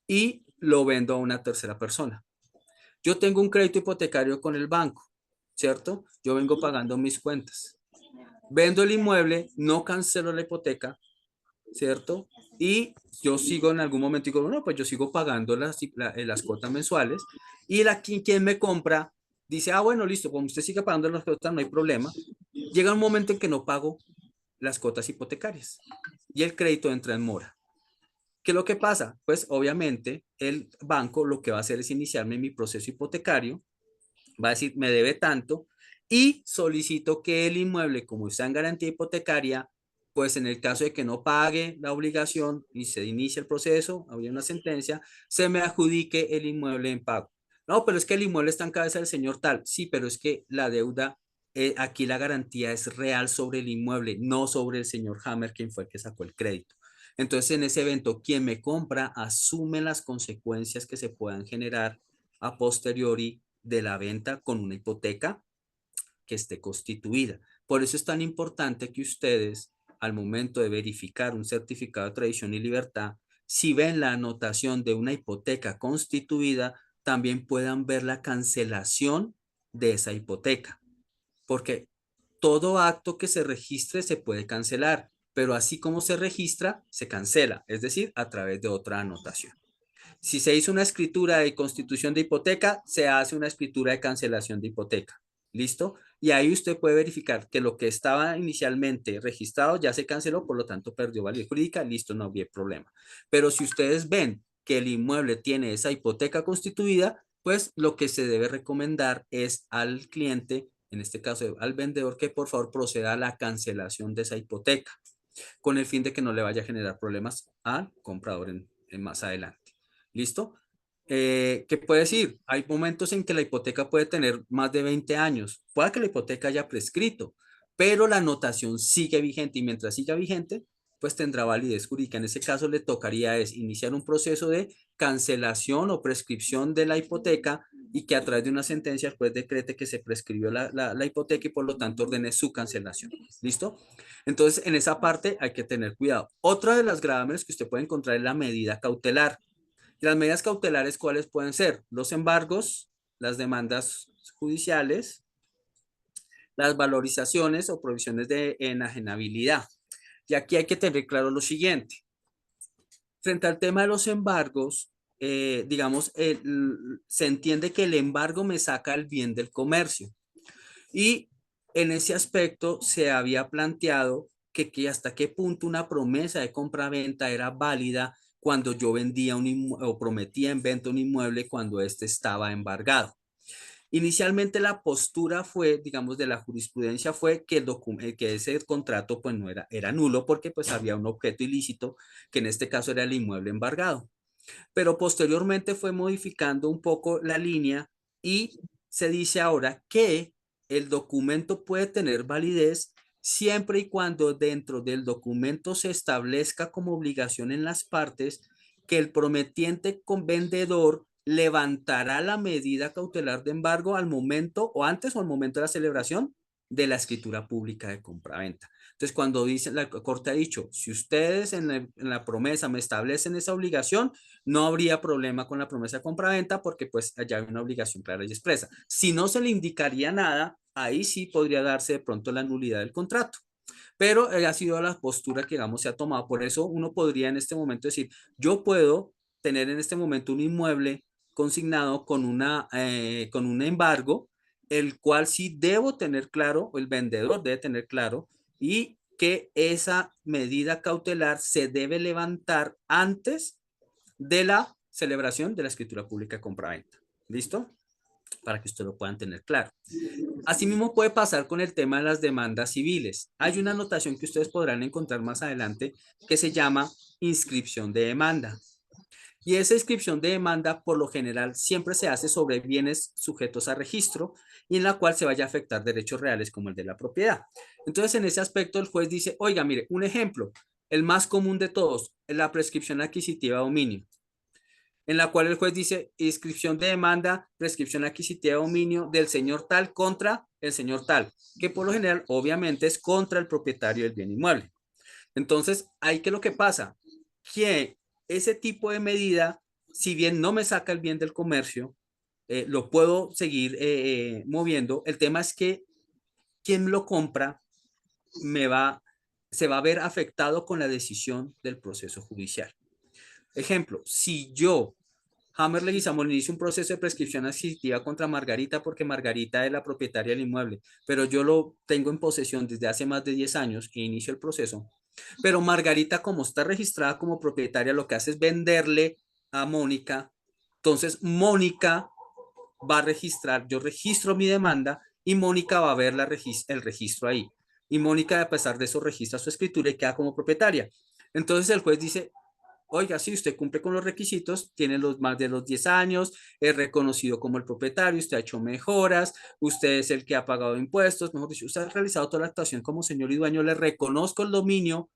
y lo vendo a una tercera persona. Yo tengo un crédito hipotecario con el banco, ¿cierto? Yo vengo pagando mis cuentas. Vendo el inmueble, no cancelo la hipoteca, ¿cierto? Y yo sigo en algún momento y digo, bueno, pues yo sigo pagando las cuotas mensuales, y quien me compra dice, ah, bueno, listo, como usted sigue pagando las cuotas, no hay problema. Llega un momento en que no pago las cuotas hipotecarias y el crédito entra en mora. ¿Qué es lo que pasa? Pues obviamente el banco lo que va a hacer es iniciarme mi proceso hipotecario, va a decir, me debe tanto, y solicito que el inmueble, como está en garantía hipotecaria, pues en el caso de que no pague la obligación y se inicie el proceso, habría una sentencia, se me adjudique el inmueble en pago. No, pero es que el inmueble está en cabeza del señor tal. Sí, pero es que la deuda, aquí la garantía es real sobre el inmueble, no sobre el señor Hammer, quien fue el que sacó el crédito. Entonces, en ese evento, quien me compra asume las consecuencias que se puedan generar a posteriori de la venta con una hipoteca que esté constituida. Por eso es tan importante que ustedes, al momento de verificar un certificado de tradición y libertad, si ven la anotación de una hipoteca constituida, también puedan ver la cancelación de esa hipoteca, porque todo acto que se registre se puede cancelar, pero así como se registra, se cancela, es decir, a través de otra anotación. Si se hizo una escritura de constitución de hipoteca, se hace una escritura de cancelación de hipoteca. ¿Listo? Y ahí usted puede verificar que lo que estaba inicialmente registrado ya se canceló, por lo tanto perdió validez jurídica, listo, no había problema. Pero si ustedes ven que el inmueble tiene esa hipoteca constituida, pues lo que se debe recomendar es al cliente, en este caso al vendedor, que por favor proceda a la cancelación de esa hipoteca, con el fin de que no le vaya a generar problemas al comprador en más adelante. ¿Listo? ¿Qué puede decir? Hay momentos en que la hipoteca puede tener más de 20 años. Puede que la hipoteca haya prescrito, pero la anotación sigue vigente, y mientras siga vigente, pues tendrá validez jurídica. En ese caso le tocaría es iniciar un proceso de cancelación o prescripción de la hipoteca, y que a través de una sentencia el juez decrete que se prescribió la hipoteca y por lo tanto ordene su cancelación. ¿Listo? Entonces, en esa parte hay que tener cuidado. Otra de las gravámenes que usted puede encontrar es la medida cautelar. Las medidas cautelares, ¿cuáles pueden ser? Los embargos, las demandas judiciales, las valorizaciones o provisiones de enajenabilidad. Y aquí hay que tener claro lo siguiente. Frente al tema de los embargos, digamos, se entiende que el embargo me saca el bien del comercio. Y en ese aspecto se había planteado que hasta qué punto una promesa de compra-venta era válida cuando yo vendía o prometía en venta un inmueble cuando éste estaba embargado. Inicialmente la postura fue, digamos, de la jurisprudencia fue que ese contrato pues no era nulo, porque pues había un objeto ilícito, que en este caso era el inmueble embargado. Pero posteriormente fue modificando un poco la línea, y se dice ahora que el documento puede tener validez siempre y cuando dentro del documento se establezca como obligación en las partes que el prometiente con vendedor levantará la medida cautelar de embargo al momento o antes o al momento de la celebración de la escritura pública de compraventa. Entonces, cuando dice, la Corte ha dicho, si ustedes en la promesa me establecen esa obligación, no habría problema con la promesa de compraventa porque pues allá hay una obligación clara y expresa. Si no se le indicaría nada, ahí sí podría darse de pronto la nulidad del contrato. Pero ha sido la postura que, digamos, se ha tomado. Por eso uno podría en este momento decir, yo puedo tener en este momento un inmueble consignado con un embargo, el cual sí debo tener claro, o el vendedor debe tener claro, y que esa medida cautelar se debe levantar antes de la celebración de la escritura pública de compraventa. ¿Listo? Para que ustedes lo puedan tener claro. Asimismo puede pasar con el tema de las demandas civiles. Hay una anotación que ustedes podrán encontrar más adelante que se llama inscripción de demanda. Y esa inscripción de demanda por lo general siempre se hace sobre bienes sujetos a registro y en la cual se vaya a afectar derechos reales como el de la propiedad. Entonces en ese aspecto el juez dice, oiga, mire, un ejemplo, el más común de todos, la prescripción adquisitiva de dominio, en la cual el juez dice inscripción de demanda, prescripción adquisitiva de dominio del señor tal contra el señor tal, que por lo general obviamente es contra el propietario del bien inmueble. Entonces, ahí qué es lo que pasa, que ese tipo de medida, si bien no me saca el bien del comercio, lo puedo seguir moviendo. El tema es que quien lo compra se va a ver afectado con la decisión del proceso judicial. Ejemplo, si yo, Hammer Leguizamón, inicio un proceso de prescripción adquisitiva contra Margarita porque Margarita es la propietaria del inmueble, pero yo lo tengo en posesión desde hace más de 10 años e inicio el proceso, pero Margarita, como está registrada como propietaria, lo que hace es venderle a Mónica. Entonces, Mónica va a registrar, yo registro mi demanda y Mónica va a ver el registro ahí. Y Mónica, a pesar de eso, registra su escritura y queda como propietaria. Entonces el juez dice, oiga, si usted cumple con los requisitos, tiene más de los 10 años, es reconocido como el propietario, usted ha hecho mejoras, usted es el que ha pagado impuestos, mejor dicho, usted ha realizado toda la actuación como señor y dueño, le reconozco el dominio,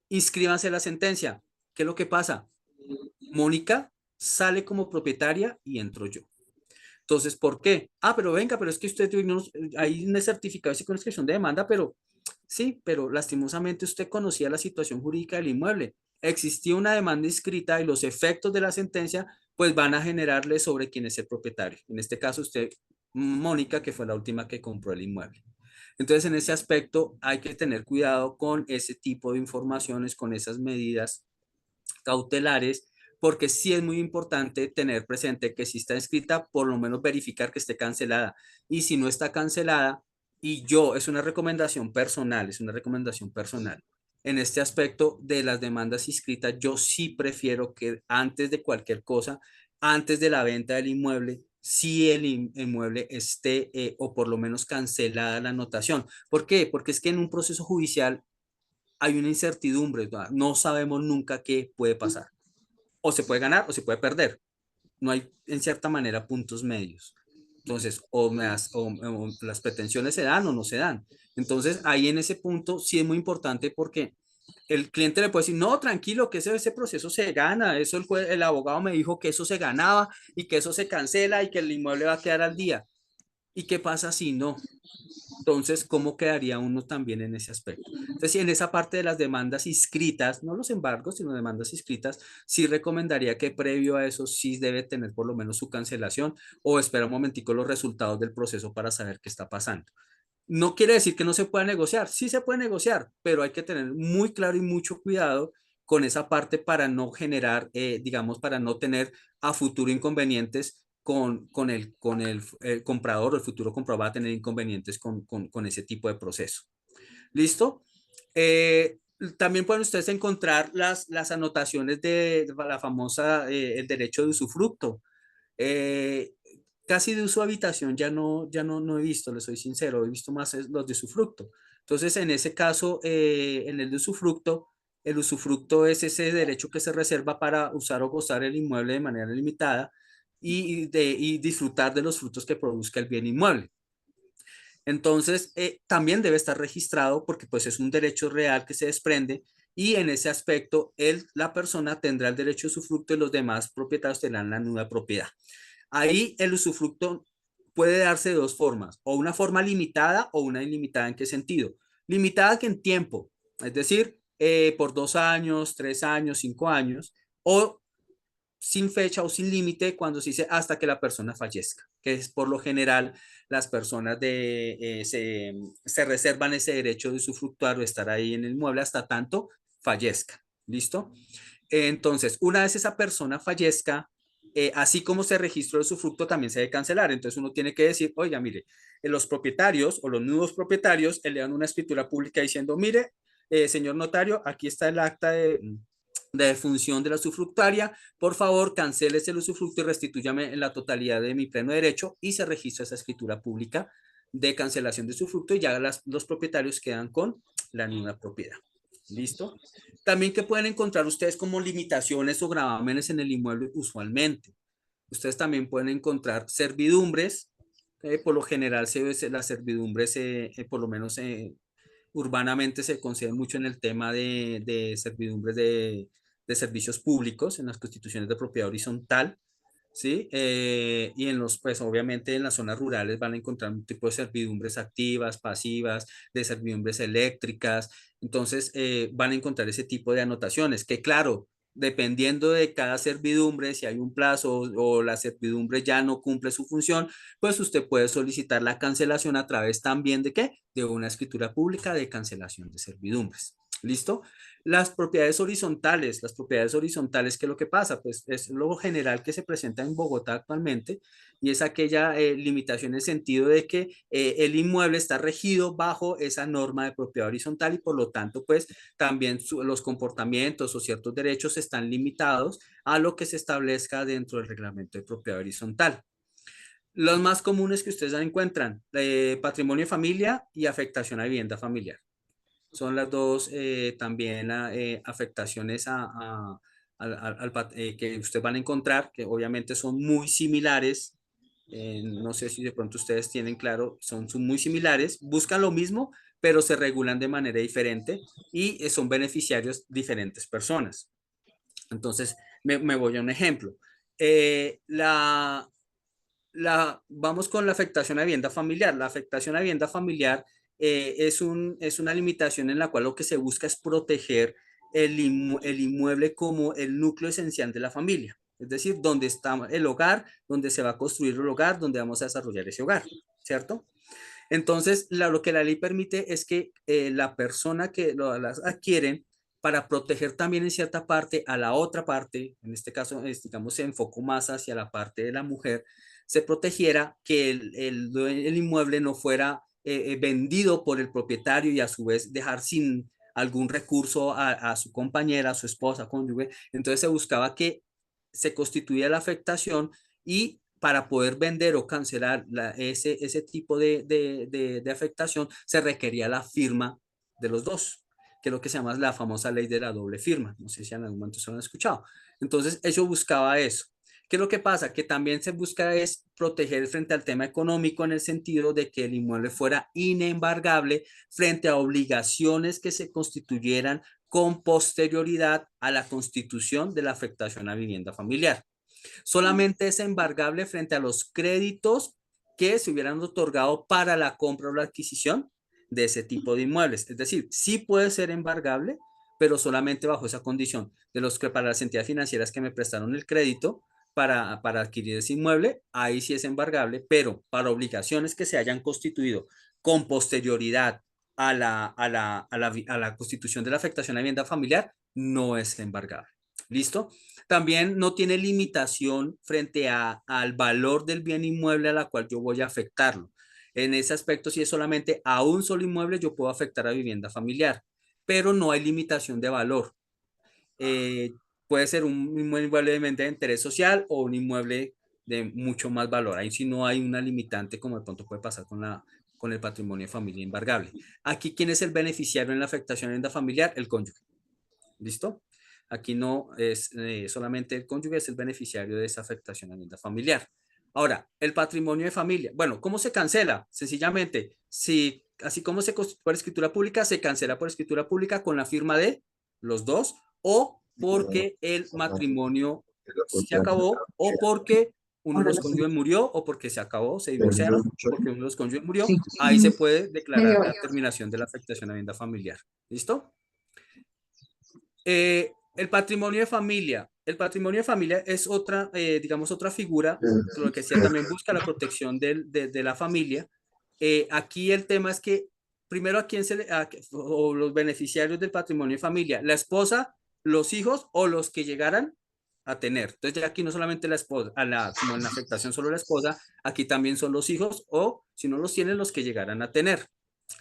inscríbanse la sentencia. ¿Qué es lo que pasa? Mónica sale como propietaria y entro yo. Entonces, ¿por qué? Ah, pero venga, pero es que usted hay un certificado de con inscripción de demanda, pero sí, pero lastimosamente usted conocía la situación jurídica del inmueble. Existía una demanda inscrita y los efectos de la sentencia pues van a generarle sobre quién es el propietario. En este caso usted, Mónica, que fue la última que compró el inmueble. Entonces en ese aspecto hay que tener cuidado con ese tipo de informaciones, con esas medidas cautelares, porque sí es muy importante tener presente que si está inscrita, por lo menos verificar que esté cancelada. Y si no está cancelada, es una recomendación personal, es una recomendación personal. En este aspecto de las demandas inscritas, yo sí prefiero que antes de cualquier cosa, antes de la venta del inmueble, si el inmueble esté o por lo menos cancelada la anotación. ¿Por qué? Porque es que en un proceso judicial hay una incertidumbre, no sabemos nunca qué puede pasar. O se puede ganar o se puede perder. No hay en cierta manera puntos medios. Entonces, o las pretensiones se dan o no se dan. Entonces, ahí en ese punto sí es muy importante porque el cliente le puede decir, no, tranquilo, que ese proceso se gana, eso el abogado me dijo que eso se ganaba y que eso se cancela y que el inmueble va a quedar al día. ¿Y qué pasa si no? Entonces, ¿cómo quedaría uno también en ese aspecto? Entonces, en esa parte de las demandas inscritas, no los embargos, sino demandas inscritas, sí recomendaría que previo a eso sí debe tener por lo menos su cancelación o espera un momentico los resultados del proceso para saber qué está pasando. No quiere decir que no se pueda negociar, sí se puede negociar, pero hay que tener muy claro y mucho cuidado con esa parte para no generar, digamos, para no tener a futuro inconvenientes el comprador o el futuro comprador va a tener inconvenientes con ese tipo de proceso. ¿Listo? También pueden ustedes encontrar las anotaciones de la famosa, el derecho de usufructo. Casi de uso habitación no he visto, les soy sincero, he visto más los de usufructo. Entonces, en ese caso, en el usufructo es ese derecho que se reserva para usar o gozar el inmueble de manera limitada y disfrutar de los frutos que produzca el bien inmueble. Entonces, también debe estar registrado porque pues es un derecho real que se desprende y en ese aspecto la persona tendrá el derecho de usufructo y los demás propietarios tendrán la nuda propiedad. Ahí el usufructo puede darse de dos formas, o una forma limitada o una ilimitada. ¿En qué sentido? limitada que en tiempo, es decir, por 2 años, 3 años, 5 años, o sin fecha o sin límite cuando se dice hasta que la persona fallezca, que es por lo general las personas se reservan ese derecho de usufructuar o estar ahí en el inmueble hasta tanto fallezca. ¿Listo? Entonces, una vez esa persona fallezca, así como se registró el usufructo, también se debe cancelar. Entonces uno tiene que decir, oiga, mire, los propietarios o los nuevos propietarios elevan una escritura pública diciendo, mire, señor notario, aquí está el acta de defunción de la usufructuaria, por favor, cancele el usufructo y restitúyame en la totalidad de mi pleno derecho, y se registra esa escritura pública de cancelación de usufructo y ya los propietarios quedan con la nueva propiedad. ¿Listo? También que pueden encontrar ustedes como limitaciones o gravámenes en el inmueble usualmente. Ustedes también pueden encontrar servidumbres. Por lo general las servidumbres, por lo menos urbanamente, se conceden mucho en el tema de servidumbres de servicios públicos, en las constituciones de propiedad horizontal, ¿sí? Y pues obviamente en las zonas rurales van a encontrar un tipo de servidumbres activas, pasivas, de servidumbres eléctricas. Entonces van a encontrar ese tipo de anotaciones que, claro, dependiendo de cada servidumbre, si hay un plazo o la servidumbre ya no cumple su función, pues usted puede solicitar la cancelación a través también de ¿qué? De una escritura pública de cancelación de servidumbres. ¿Listo? Las propiedades horizontales, ¿qué es lo que pasa? Pues es lo general que se presenta en Bogotá actualmente, y es aquella limitación en el sentido de que el inmueble está regido bajo esa norma de propiedad horizontal, y por lo tanto, pues también los comportamientos o ciertos derechos están limitados a lo que se establezca dentro del reglamento de propiedad horizontal. Los más comunes que ustedes encuentran, patrimonio de familia y afectación a vivienda familiar. Son las dos también afectaciones que ustedes van a encontrar, que obviamente son muy similares. No sé si de pronto ustedes tienen claro, son muy similares, buscan lo mismo, pero se regulan de manera diferente, y son beneficiarios diferentes personas. Entonces, me voy a un ejemplo. Vamos con la afectación a vivienda familiar. La afectación a vivienda familiar es una limitación en la cual lo que se busca es proteger el inmueble como el núcleo esencial de la familia. Es decir, donde está el hogar, donde se va a construir el hogar, donde vamos a desarrollar ese hogar, ¿cierto? Entonces, lo que la ley permite es que la persona que las adquieren, para proteger también en cierta parte a la otra parte, en este caso, digamos, se enfocó más hacia la parte de la mujer, se protegiera que el inmueble no fuera vendido por el propietario y a su vez dejar sin algún recurso a su compañera, a su esposa, cónyuge. Entonces se buscaba que se constituya la afectación, y para poder vender o cancelar ese tipo de afectación se requería la firma de los dos, que es lo que se llama la famosa ley de la doble firma. No sé si en algún momento se lo han escuchado. Entonces, eso buscaba eso. ¿Qué es lo que pasa? Que también se busca es proteger frente al tema económico, en el sentido de que el inmueble fuera inembargable frente a obligaciones que se constituyeran con posterioridad a la constitución de la afectación a vivienda familiar. Solamente es embargable frente a los créditos que se hubieran otorgado para la compra o la adquisición de ese tipo de inmuebles. Es decir, sí puede ser embargable, pero solamente bajo esa condición de los que para las entidades financieras que me prestaron el crédito para adquirir ese inmueble, ahí sí es embargable, pero para obligaciones que se hayan constituido con posterioridad a la constitución de la afectación a vivienda familiar, no es embargable. ¿Listo? También no tiene limitación frente al valor del bien inmueble a la cual yo voy a afectarlo. En ese aspecto, si es solamente a un solo inmueble, yo puedo afectar a vivienda familiar, pero no hay limitación de valor. Puede ser un inmueble de interés social o un inmueble de mucho más valor. Ahí sí no hay una limitante, como de pronto puede pasar con el patrimonio de familia embargable. Aquí, ¿quién es el beneficiario en la afectación a vivienda familiar? El cónyuge. ¿Listo? Aquí no es solamente el cónyuge, es el beneficiario de esa afectación a vivienda familiar. Ahora, el patrimonio de familia. Bueno, ¿cómo se cancela? Sencillamente, así como se constituye por escritura pública, se cancela por escritura pública con la firma de los dos, o porque el matrimonio se acabó, o porque uno de Ahora los la cónyuges murió o porque se acabó, se divorciaron, porque uno de los cónyuges murió, Sí. ahí se puede declarar Media la hora. terminación de la afectación a vivienda familiar. ¿Listo? El patrimonio de familia. El patrimonio de familia es otra, digamos, otra figura, lo que decía, también busca la protección de la familia. Aquí el tema es que, primero, ¿a quién se le, o los beneficiarios del patrimonio de familia? La esposa, los hijos o los que llegaran a tener. Entonces, ya aquí no solamente la esposa, como en la afectación solo la esposa, aquí también son los hijos o, si no los tienen, los que llegaran a tener.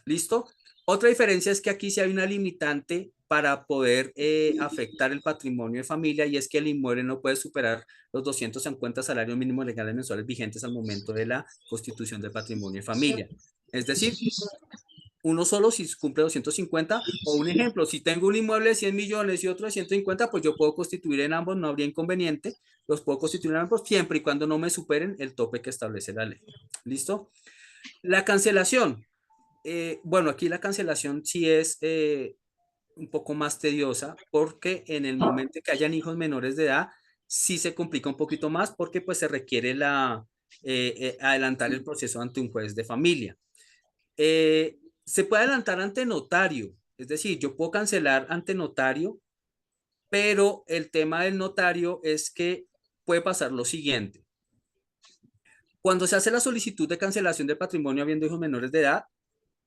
¿Listo? Otra diferencia es que aquí sí hay una limitante para poder afectar el patrimonio de familia y es que el inmueble no puede superar los 250 salarios mínimos legales mensuales vigentes al momento de la constitución del patrimonio de familia. Es decir, uno solo si cumple 250 o un ejemplo, si tengo un inmueble de 100 millones y otro de 150, pues yo puedo constituir en ambos, no habría inconveniente, los puedo constituir en ambos siempre y cuando no me superen el tope que establece la ley. ¿Listo? La cancelación. Bueno, aquí la cancelación sí es un poco más tediosa porque en el momento que hayan hijos menores de edad, sí se complica un poquito más porque pues se requiere adelantar el proceso ante un juez de familia. Se puede adelantar ante notario, es decir, yo puedo cancelar ante notario, pero el tema del notario es que puede pasar lo siguiente. Cuando se hace la solicitud de cancelación del patrimonio habiendo hijos menores de edad,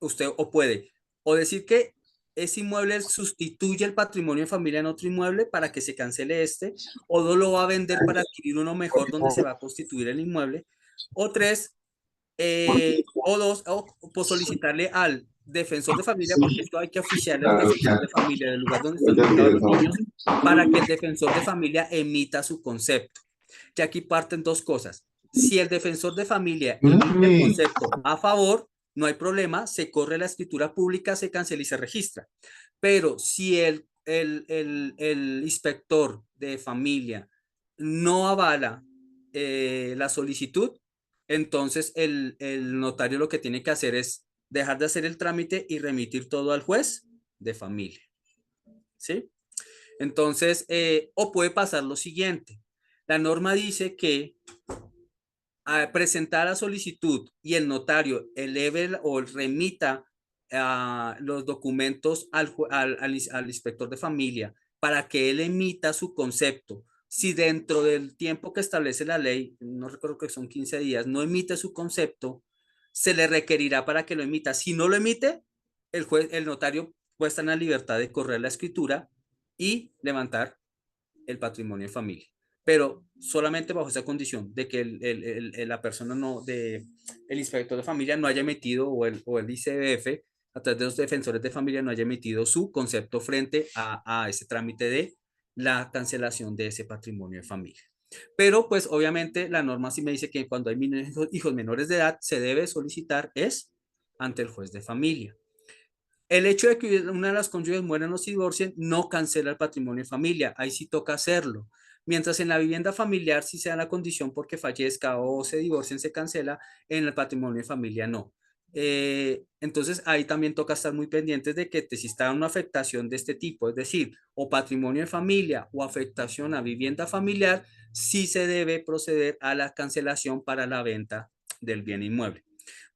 usted o puede o decir que ese inmueble sustituye el patrimonio de familia en otro inmueble para que se cancele este, o no lo va a vender para adquirir uno mejor donde se va a constituir el inmueble, o tres, o dos, o pues solicitarle al defensor de familia, porque esto hay que oficiarle al defensor de familia del lugar donde están ubicados los niños, para que el defensor de familia emita su concepto. Y aquí parten dos cosas. Si el defensor de familia emite el concepto a favor, no hay problema, se corre la escritura pública, se cancela y se registra. Pero si el inspector de familia no avala la solicitud, entonces el notario lo que tiene que hacer es dejar de hacer el trámite y remitir todo al juez de familia. ¿Sí? Entonces, o puede pasar lo siguiente. La norma dice que a presentar la solicitud y el notario eleve o remita los documentos al inspector de familia para que él emita su concepto. Si dentro del tiempo que establece la ley, no recuerdo que son 15 días, no emite su concepto, se le requerirá para que lo emita. Si no lo emite, el notario puede estar en la libertad de correr la escritura y levantar el patrimonio de familia, pero solamente bajo esa condición de que la persona el inspector de familia no haya emitido o el ICBF a través de los defensores de familia no haya emitido su concepto frente a ese trámite de la cancelación de ese patrimonio de familia. Pero pues obviamente la norma sí me dice que cuando hay hijos menores de edad se debe solicitar es ante el juez de familia. El hecho de que una de las cónyuges mueran o se divorcien no cancela el patrimonio de familia, ahí sí toca hacerlo. Mientras en la vivienda familiar sí se da la condición porque fallezca o se divorcien se cancela, en el patrimonio de familia no. Entonces ahí también toca estar muy pendientes de que si está una afectación de este tipo, es decir, o patrimonio de familia o afectación a vivienda familiar, sí se debe proceder a la cancelación para la venta del bien inmueble.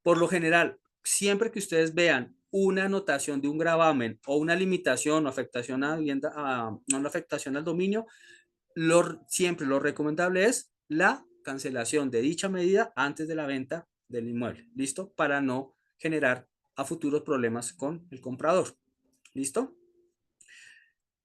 Por lo general, siempre que ustedes vean una anotación de un gravamen o una limitación o afectación a vivienda, no la afectación al dominio, siempre lo recomendable es la cancelación de dicha medida antes de la venta del inmueble. ¿Listo? Para no generar a futuros problemas con el comprador. ¿Listo?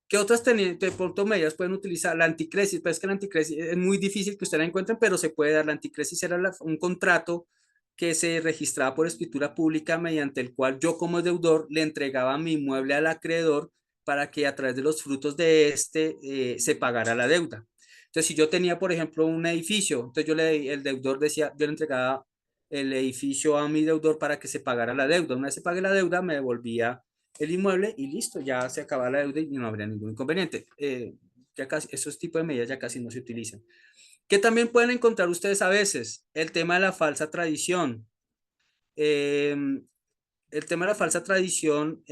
¿Qué otras de pronto medidas pueden utilizar? La anticresis, pues es que la anticresis es muy difícil que ustedes la encuentren, pero se puede dar. La anticresis era un contrato que se registraba por escritura pública mediante el cual yo como deudor le entregaba mi inmueble al acreedor para que a través de los frutos de se pagara la deuda. Entonces, si yo tenía, por ejemplo, un edificio, entonces el deudor decía, yo le entregaba el edificio a mi deudor para que se pagara la deuda. Una vez se pague la deuda, me devolvía el inmueble y listo, ya se acaba la deuda y no habría ningún inconveniente. Ya casi, esos tipos de medidas ya casi no se utilizan. ¿Qué también pueden encontrar ustedes a veces? El tema de la falsa tradición. El tema de la falsa tradición,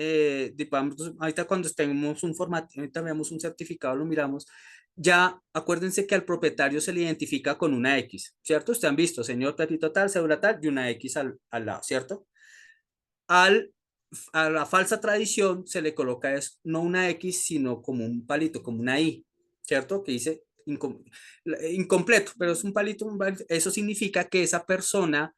ahorita cuando tenemos un formato, ahorita veamos un certificado, lo miramos, ya acuérdense que al propietario se le identifica con una X, ¿cierto? Ustedes han visto, señor Tatito tal, cédula tal, y una X al lado, ¿cierto? Al, a la falsa tradición se le coloca es, no una X, sino como un palito, como una I, ¿cierto? Que dice incompleto, pero es un palito, eso significa que esa persona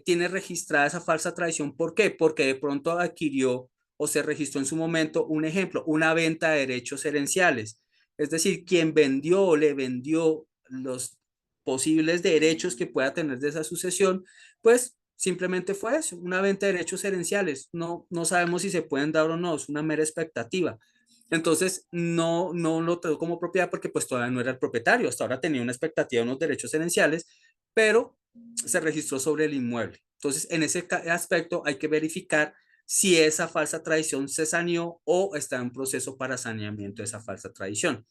tiene registrada esa falsa tradición. ¿Por qué? Porque de pronto adquirió o se registró en su momento, un ejemplo, una venta de derechos herenciales. Es decir, quien vendió o le vendió los posibles derechos que pueda tener de esa sucesión, pues simplemente fue eso, una venta de derechos herenciales. No sabemos si se pueden dar o no, es una mera expectativa. Entonces, no lo tengo como propiedad porque pues todavía no era el propietario. Hasta ahora tenía una expectativa de unos derechos herenciales, pero se registró sobre el inmueble. Entonces, en ese aspecto hay que verificar si esa falsa tradición se saneó o está en proceso para saneamiento de esa falsa tradición.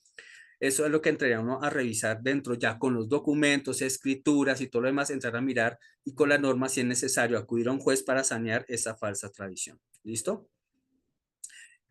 Eso es lo que entraría uno a revisar dentro ya con los documentos, escrituras y todo lo demás, entrar a mirar y con la norma si es necesario acudir a un juez para sanear esa falsa tradición. ¿Listo?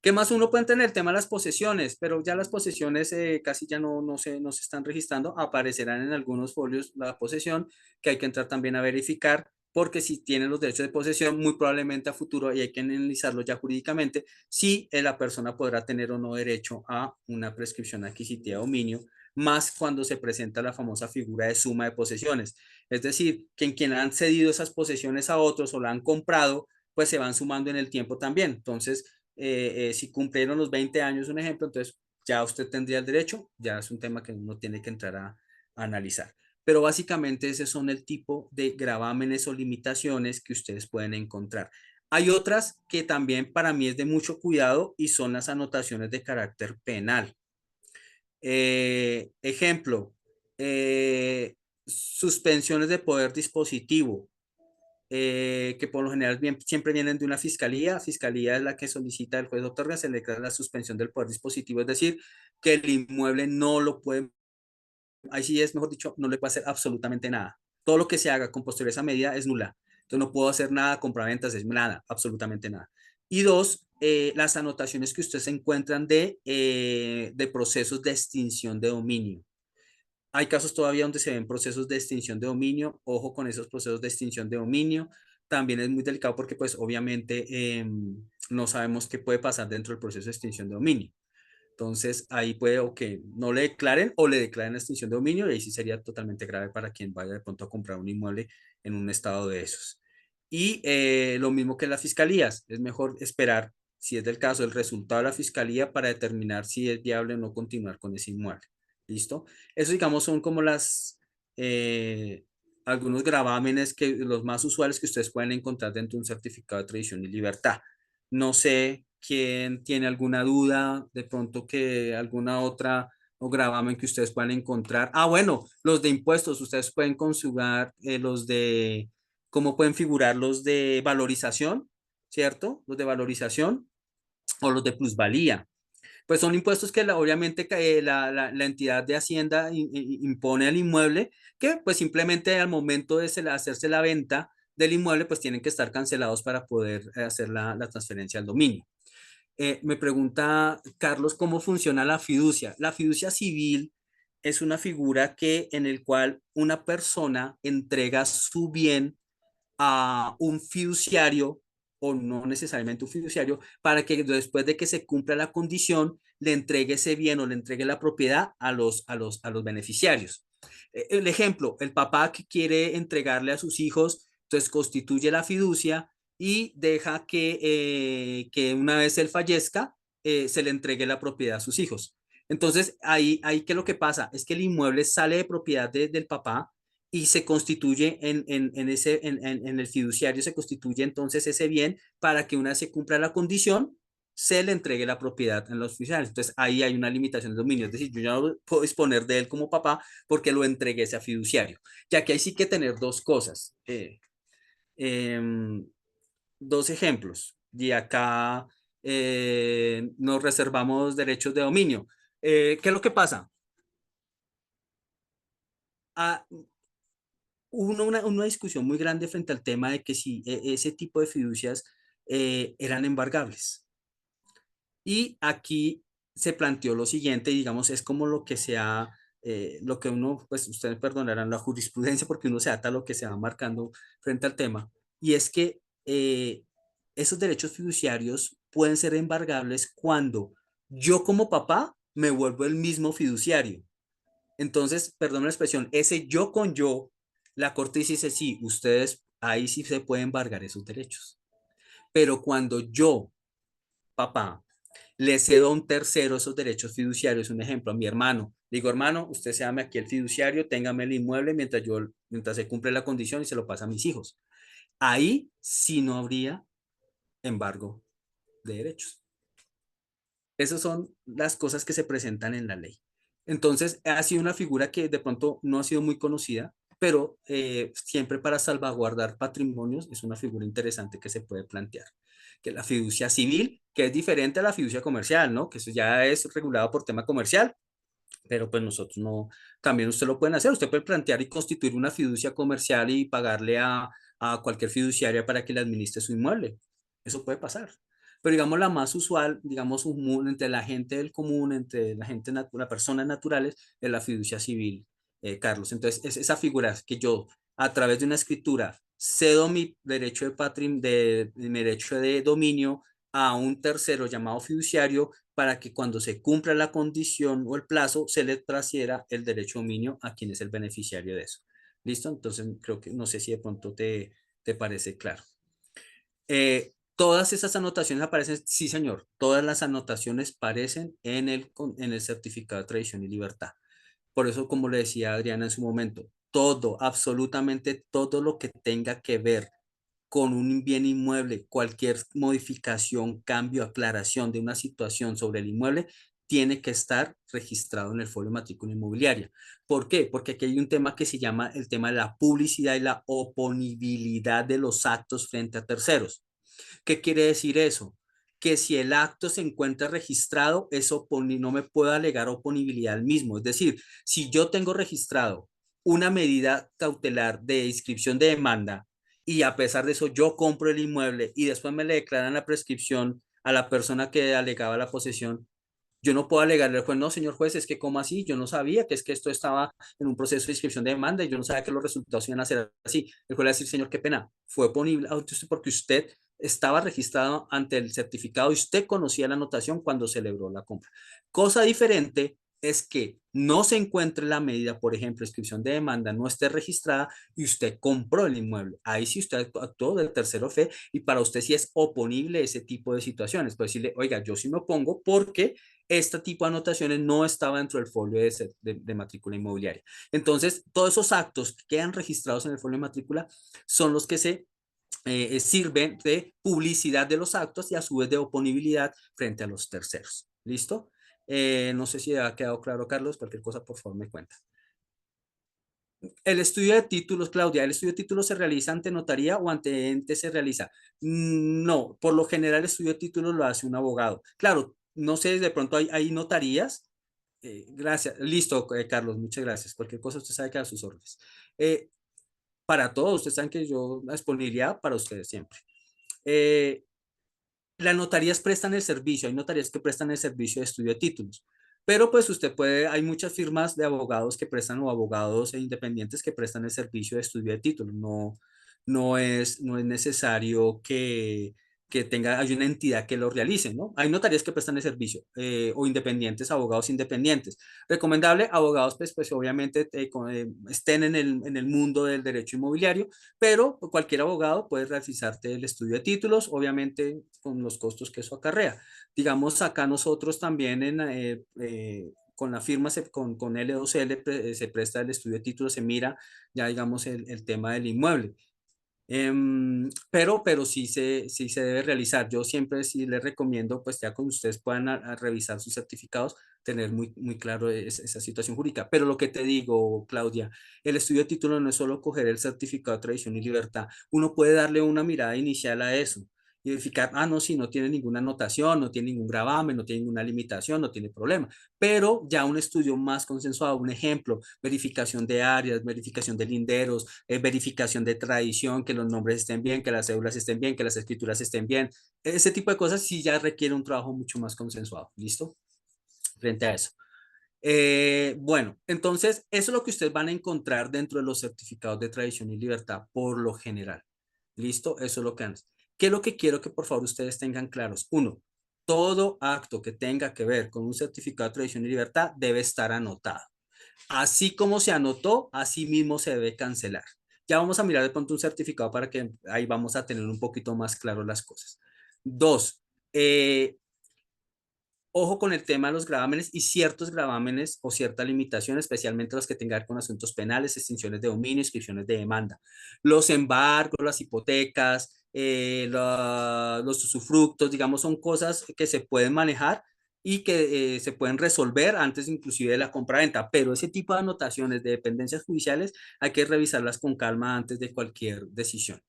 ¿Qué más uno puede tener? El tema de las posesiones, pero ya las posesiones casi ya no se están registrando, aparecerán en algunos folios la posesión, que hay que entrar también a verificar, porque si tienen los derechos de posesión, muy probablemente a futuro, y hay que analizarlo ya jurídicamente, si la persona podrá tener o no derecho a una prescripción adquisitiva de dominio, más cuando se presenta la famosa figura de suma de posesiones. Es decir, que en quien han cedido esas posesiones a otros o la han comprado, pues se van sumando en el tiempo también. Entonces, si cumplieron los 20 años, un ejemplo, entonces ya usted tendría el derecho, ya es un tema que uno tiene que entrar a analizar. Pero básicamente ese son el tipo de gravámenes o limitaciones que ustedes pueden encontrar. Hay otras que también para mí es de mucho cuidado y son las anotaciones de carácter penal. Ejemplo, suspensiones de poder dispositivo, que por lo general siempre vienen de una fiscalía. Fiscalía es la que solicita el juez otorga, se le declara la suspensión del poder dispositivo, es decir, que el inmueble no lo puede, ahí sí es mejor dicho, no le puede hacer absolutamente nada. Todo lo que se haga con posterior a esa medida es nula. Entonces no puedo hacer nada, compraventas, es nada, absolutamente nada. Y dos, las anotaciones que ustedes encuentran de procesos de extinción de dominio. Hay casos todavía donde se ven procesos de extinción de dominio. Ojo con esos procesos de extinción de dominio. También es muy delicado porque pues obviamente no sabemos qué puede pasar dentro del proceso de extinción de dominio. Entonces ahí puede o que no le declaren o le declaren la extinción de dominio y ahí sí sería totalmente grave para quien vaya de pronto a comprar un inmueble en un estado de esos. Y lo mismo que las fiscalías, es mejor esperar, si es del caso, el resultado de la fiscalía para determinar si es viable o no continuar con ese inmueble. ¿Listo? Eso, digamos, son como eh, algunos gravámenes que los más usuales que ustedes pueden encontrar dentro de un certificado de tradición y libertad. No sé quién tiene alguna duda, de pronto que alguna otra o gravamen que ustedes puedan encontrar. Ah, bueno, los de impuestos, ustedes pueden conjugar los de, ¿cómo pueden figurar los de valorización? ¿Cierto? Los de valorización o los de plusvalía. Pues son impuestos que obviamente la entidad de Hacienda impone al inmueble, que pues simplemente al momento de hacerse la venta del inmueble, pues tienen que estar cancelados para poder hacer la transferencia al dominio. Me pregunta Carlos, ¿cómo funciona la fiducia? La fiducia civil es una figura en el cual una persona entrega su bien a un fiduciario o no necesariamente un fiduciario para que después de que se cumpla la condición le entregue ese bien o le entregue la propiedad a los beneficiarios. El ejemplo, el papá que quiere entregarle a sus hijos, entonces constituye la fiducia y deja que una vez él fallezca, se le entregue la propiedad a sus hijos. Entonces, ahí ¿qué es lo que pasa? Es que el inmueble sale de propiedad del papá y se constituye en el fiduciario, se constituye entonces ese bien para que una vez se cumpla la condición, se le entregue la propiedad en los fiduciarios. Entonces ahí hay una limitación de dominio, es decir, yo ya no puedo disponer de él como papá porque lo entregué a ese fiduciario, ya que hay sí que tener dos cosas. Eh, Dos ejemplos, y acá nos reservamos derechos de dominio. ¿Qué es lo que pasa? Ah, hubo una discusión muy grande frente al tema de que si ese tipo de fiducias eran embargables. Y aquí se planteó lo siguiente, digamos, es como lo que sea, lo que uno, pues ustedes perdonarán la jurisprudencia porque uno se ata a lo que se va marcando frente al tema, y es que esos derechos fiduciarios pueden ser embargables cuando yo como papá me vuelvo el mismo fiduciario. Entonces, perdón la expresión, ese yo con yo, la Corte dice, sí, ustedes ahí sí se pueden embargar esos derechos. Pero cuando yo, papá, le cedo a un tercero esos derechos fiduciarios, un ejemplo, a mi hermano, digo, hermano, usted se llame aquí el fiduciario, téngame el inmueble mientras se cumple la condición y se lo pasa a mis hijos. Ahí sí no habría embargo de derechos. Esas son las cosas que se presentan en la ley. Entonces, ha sido una figura que de pronto no ha sido muy conocida, pero siempre para salvaguardar patrimonios es una figura interesante que se puede plantear. Que la fiducia civil, que es diferente a la fiducia comercial, ¿no? Que eso ya es regulado por tema comercial, pero pues nosotros no, también usted lo pueden hacer, usted puede plantear y constituir una fiducia comercial y pagarle a cualquier fiduciaria para que le administre su inmueble. Eso puede pasar. Pero digamos la más usual, digamos entre la gente del común, entre la gente, las personas naturales, es la fiducia civil, Carlos. Entonces, es esa figura que yo, a través de una escritura, cedo mi derecho mi derecho de dominio a un tercero llamado fiduciario para que cuando se cumpla la condición o el plazo se le transfiera el derecho de dominio a quien es el beneficiario de eso. ¿Listo? Entonces creo que no sé si de pronto te parece claro. Todas esas anotaciones aparecen, sí señor, todas las anotaciones aparecen en el certificado de tradición y libertad. Por eso, como le decía Adriana en su momento, todo, absolutamente todo lo que tenga que ver con un bien inmueble, cualquier modificación, cambio, aclaración de una situación sobre el inmueble, tiene que estar registrado en el folio de matrícula inmobiliaria. ¿Por qué? Porque aquí hay un tema que se llama el tema de la publicidad y la oponibilidad de los actos frente a terceros. ¿Qué quiere decir eso? Que si el acto se encuentra registrado, no me puedo alegar oponibilidad al mismo. Es decir, si yo tengo registrado una medida cautelar de inscripción de demanda y a pesar de eso yo compro el inmueble y después me le declaran la prescripción a la persona que alegaba la posesión, yo no puedo alegarle al juez, no, señor juez, es que ¿cómo así? Yo no sabía que es que esto estaba en un proceso de inscripción de demanda y yo no sabía que los resultados iban a ser así. El juez le va a decir, señor, qué pena, fue oponible porque usted estaba registrado ante el certificado y usted conocía la anotación cuando celebró la compra. Cosa diferente es que no se encuentre la medida, por ejemplo, inscripción de demanda, no esté registrada y usted compró el inmueble. Ahí sí usted actuó de tercero fe y para usted sí es oponible ese tipo de situaciones. Puede decirle, oiga, yo sí me opongo porque este tipo de anotaciones no estaba dentro del folio de matrícula inmobiliaria. Entonces, todos esos actos que quedan registrados en el folio de matrícula son los que sirven de publicidad de los actos y a su vez de oponibilidad frente a los terceros. ¿Listo? No sé si ha quedado claro, Carlos. Cualquier cosa, por favor, me cuenta. El estudio de títulos, Claudia, ¿el estudio de títulos se realiza ante notaría o ante ente se realiza? No, por lo general el estudio de títulos lo hace un abogado. Claro, no sé, de pronto hay notarías. Gracias, listo, Carlos, muchas gracias. Cualquier cosa usted sabe que a sus órdenes. Para todos, ustedes saben que yo la disponibilidad para ustedes siempre. Las notarías prestan el servicio, hay notarías que prestan el servicio de estudio de títulos, pero pues usted puede, hay muchas firmas de abogados que prestan o abogados independientes que prestan el servicio de estudio de títulos, no es necesario hay una entidad que lo realice, ¿no? Hay notarías que prestan el servicio o independientes, abogados independientes. Recomendable, abogados pues obviamente estén en el mundo del derecho inmobiliario, pero cualquier abogado puede realizarte el estudio de títulos, obviamente con los costos que eso acarrea. Digamos, acá nosotros también con la firma, con L2L se presta el estudio de títulos, se mira ya digamos el tema del inmueble. Pero sí se debe realizar. Yo siempre sí les recomiendo, pues ya con ustedes puedan a revisar sus certificados, tener muy, muy claro esa situación jurídica. Pero lo que te digo, Claudia, el estudio de título no es solo coger el certificado de tradición y libertad. Uno puede darle una mirada inicial a eso y verificar, no, sí, no tiene ninguna anotación, no tiene ningún gravamen, no tiene ninguna limitación, no tiene problema. Pero ya un estudio más consensuado, un ejemplo, verificación de áreas, verificación de linderos, verificación de tradición, que los nombres estén bien, que las cédulas estén bien, que las escrituras estén bien. Ese tipo de cosas sí ya requiere un trabajo mucho más consensuado. ¿Listo? frente a eso. Bueno, entonces eso es lo que ustedes van a encontrar dentro de los certificados de tradición y libertad por lo general. ¿Listo? Eso es lo que haces. ¿Qué es lo que quiero que por favor ustedes tengan claros? Uno, todo acto que tenga que ver con un certificado de tradición y libertad debe estar anotado. Así como se anotó, así mismo se debe cancelar. Ya vamos a mirar de pronto un certificado para que ahí vamos a tener un poquito más claro las cosas. Dos, ojo con el tema de los gravámenes y ciertos gravámenes o ciertas limitaciones, especialmente los que tengan que ver con asuntos penales, extinciones de dominio, inscripciones de demanda. Los embargos, las hipotecas, los usufructos, digamos, son cosas que se pueden manejar y que se pueden resolver antes inclusive de la compraventa, pero ese tipo de anotaciones de dependencias judiciales hay que revisarlas con calma antes de cualquier decisión.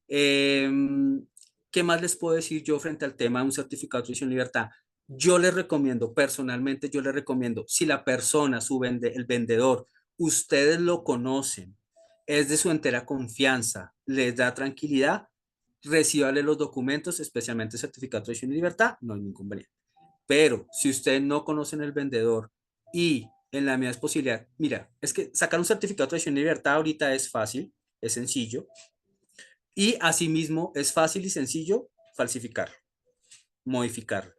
¿Qué más les puedo decir yo frente al tema de un certificado de tradición y libertad? Yo les recomiendo, personalmente, yo les recomiendo, si la persona, el vendedor, ustedes lo conocen, es de su entera confianza, les da tranquilidad, recíbale los documentos, especialmente el certificado de tradición y libertad, no hay ningún inconveniente. Pero si ustedes no conocen el vendedor y en la medida es posibilidad, mira, es que sacar un certificado de tradición y libertad ahorita es fácil, es sencillo, y asimismo es fácil y sencillo falsificar, modificar.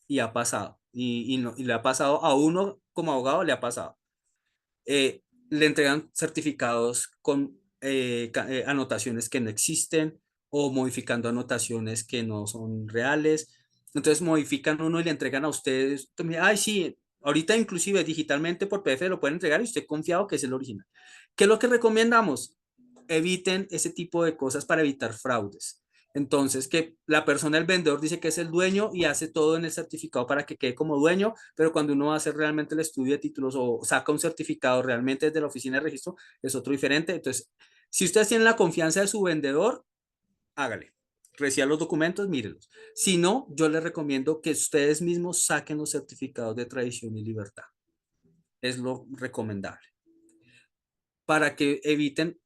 Y ha pasado. Y le ha pasado a uno como abogado, le ha pasado. Le entregan certificados con anotaciones que no existen o modificando anotaciones que no son reales. Entonces modifican uno y le entregan a ustedes. Ay, sí, ahorita inclusive digitalmente por PDF lo pueden entregar y usted confiado que es el original. ¿Qué es lo que recomendamos? Eviten ese tipo de cosas para evitar fraudes. Entonces, que la persona, el vendedor, dice que es el dueño y hace todo en el certificado para que quede como dueño, pero cuando uno va a hacer realmente el estudio de títulos o saca un certificado realmente desde la oficina de registro, es otro diferente. Entonces, si ustedes tienen la confianza de su vendedor, hágale. Reciba los documentos, mírenlos. Si no, yo les recomiendo que ustedes mismos saquen los certificados de tradición y libertad. Es lo recomendable. Para que eviten,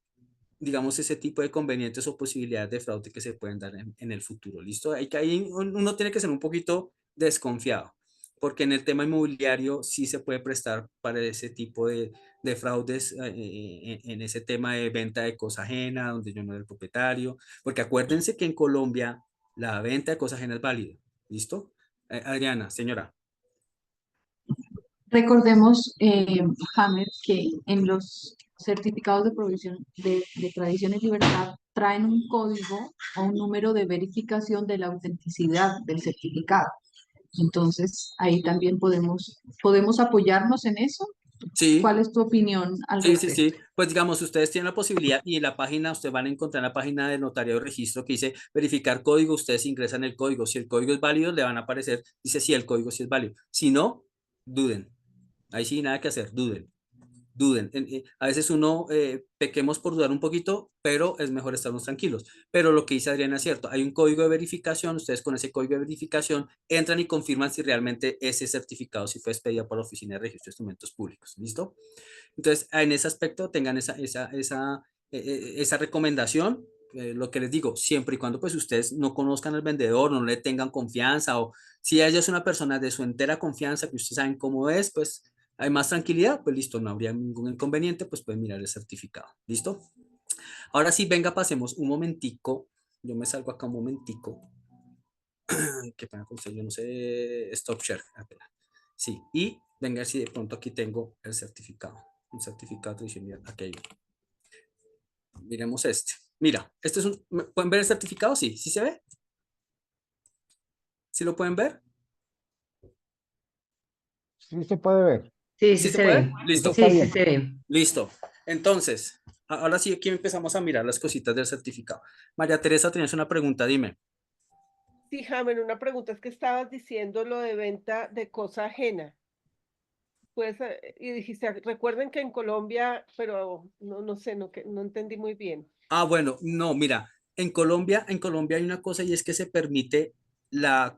digamos, ese tipo de convenientes o posibilidades de fraude que se pueden dar en el futuro. ¿Listo? Ahí uno tiene que ser un poquito desconfiado, porque en el tema inmobiliario sí se puede prestar para ese tipo de fraudes en ese tema de venta de cosa ajena, donde yo no era el propietario, porque acuérdense que en Colombia la venta de cosa ajena es válida. ¿Listo? Adriana, señora. Recordemos, Hammer, que en los certificados de provisión de tradición y libertad traen un código o un número de verificación de la autenticidad del certificado. Entonces, ahí también podemos apoyarnos en eso. Sí. ¿Cuál es tu opinión al Sí, sí, respecto? sí. Pues digamos, ustedes tienen la posibilidad y en la página, ustedes van a encontrar la página del notario de registro que dice verificar código, ustedes ingresan el código. Si el código es válido, le van a aparecer, dice si el código sí es válido. Si no, duden. Ahí sí, nada que hacer, duden. Duden. A veces uno pequemos por dudar un poquito, pero es mejor estarnos tranquilos. Pero lo que dice Adriana es cierto, hay un código de verificación, ustedes con ese código de verificación entran y confirman si realmente ese certificado sí fue expedido por la Oficina de Registro de Instrumentos Públicos. ¿Listo? Entonces, en ese aspecto tengan esa recomendación. Lo que les digo, siempre y cuando pues ustedes no conozcan al vendedor, no le tengan confianza o si ella es una persona de su entera confianza, que ustedes saben cómo es, pues hay más tranquilidad, pues listo, no habría ningún inconveniente, pues pueden mirar el certificado. ¿Listo? Ahora sí, venga, pasemos un momentico. Yo me salgo acá un momentico. Qué pena con usted, yo no sé, stop share. Sí, y venga si de pronto aquí tengo el certificado. Un certificado tradicional. Aquí hay. Miremos este. Mira, este es un. ¿Pueden ver el certificado? Sí, ¿sí se ve? ¿Sí lo pueden ver? Sí se puede ver. Sí, ¿Sí sí se se puede? ve. Listo. Está Sí, sí bien. se ve. Listo. Entonces, ahora sí, aquí empezamos a mirar las cositas del certificado. María Teresa, tenías una pregunta, dime. Sí, Jaime, una pregunta es que estabas diciendo lo de venta de cosa ajena. Pues, y dijiste, recuerden que en Colombia, pero no sé, no entendí muy bien. Ah, bueno, no, mira, en Colombia hay una cosa y es que se permite la